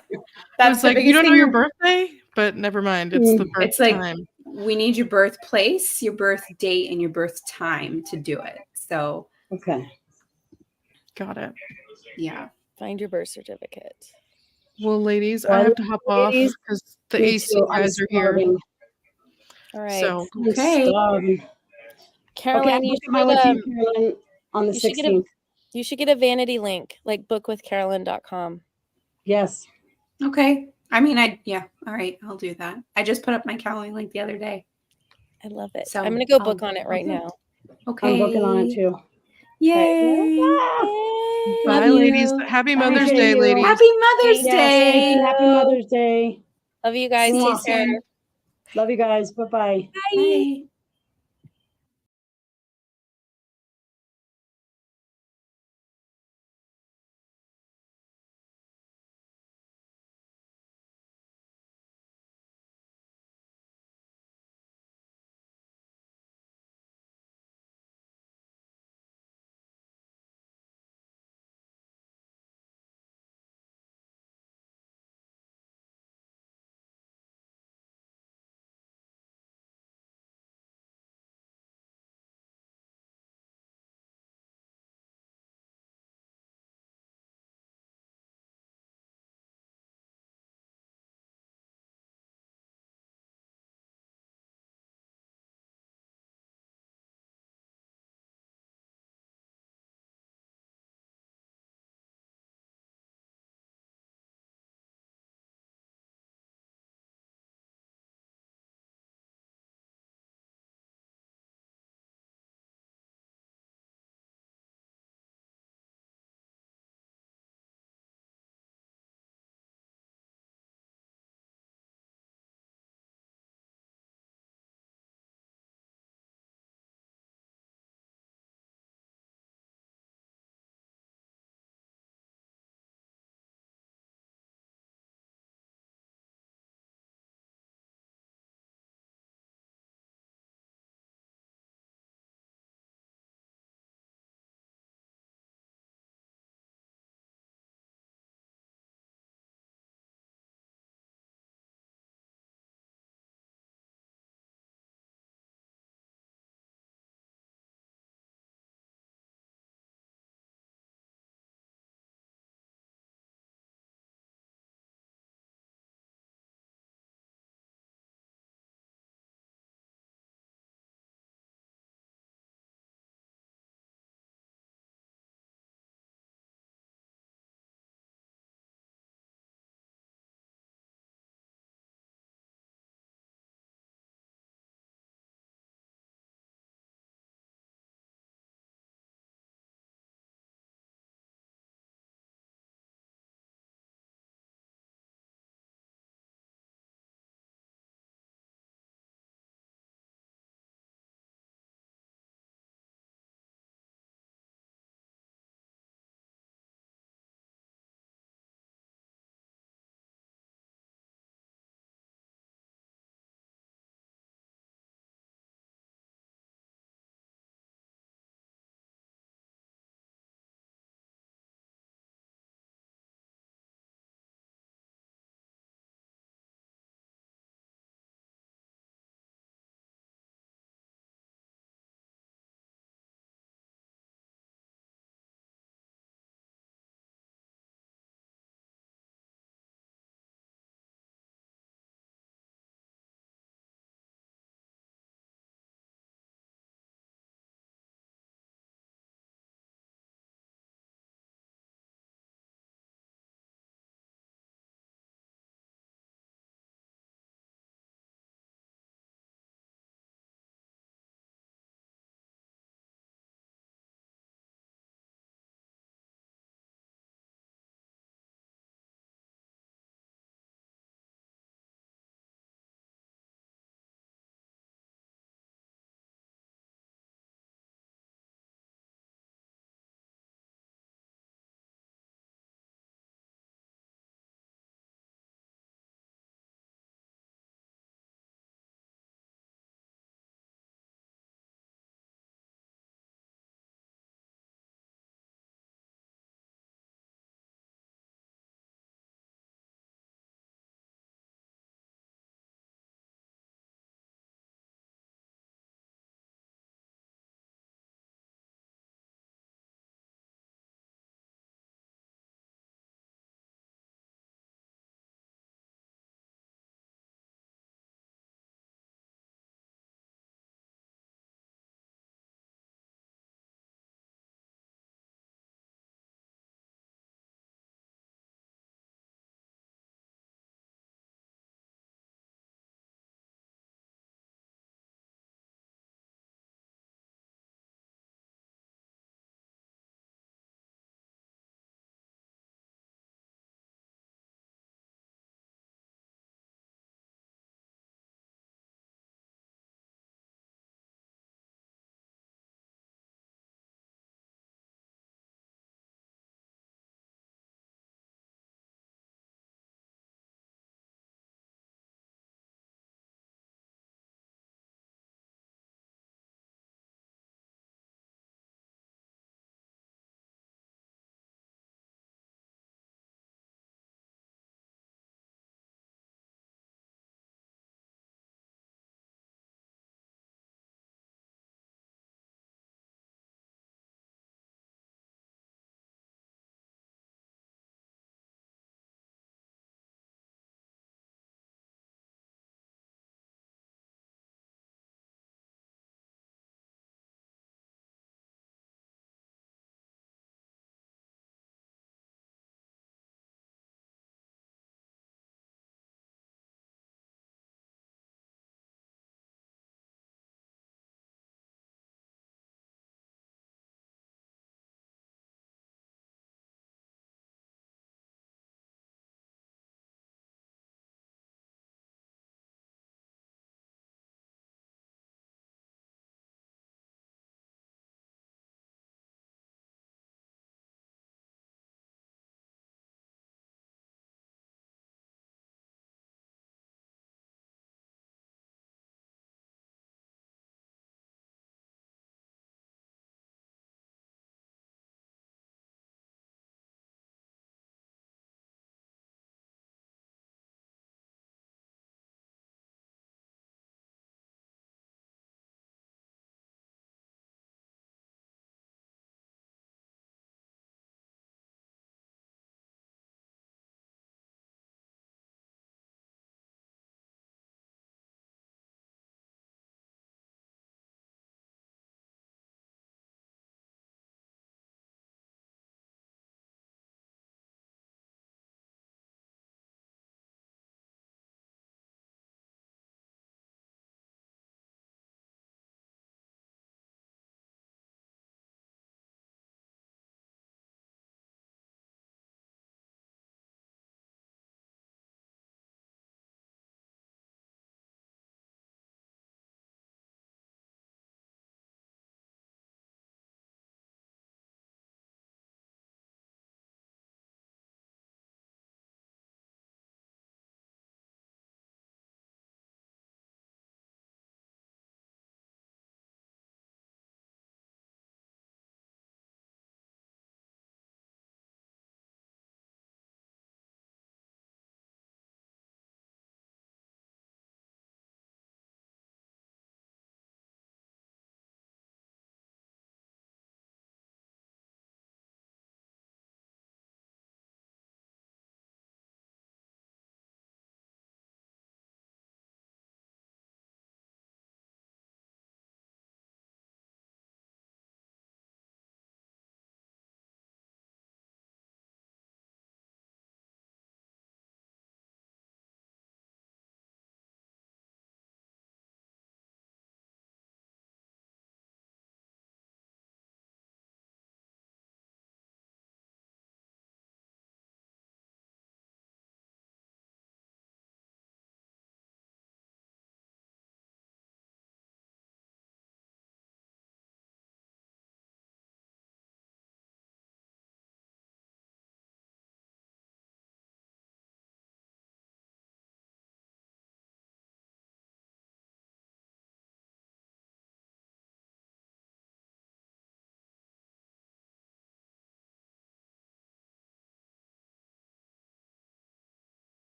That's like, you don't know your birthday, but never mind. It's the birth It's like, time. we need your birthplace, your birth date, and your birth time to do it. So, Okay. Got it. yeah. Find your birth certificate. Well, ladies, I have to hop off because the Me AC too. guys I'm are here. starving. All right. So, Okay. Starving. Caroline, Okay, you I'm booking with you, Caroline, on the you should get 16th. you should get a vanity link, like bookwithcarolyn.com. Yes. Okay. I mean, yeah. All right. I'll do that. I just put up my Calendly link the other day. I love it. So I'm going to go book on it right now. Okay. I'm booking on it too. Yay. bye, Love ladies. you. Happy Bye. Mother's Day, you. ladies. Happy Mother's Yes, Day. thank you. Happy Mother's Day. Love you guys. See you Take care. soon. Love you guys. Bye-bye. Bye.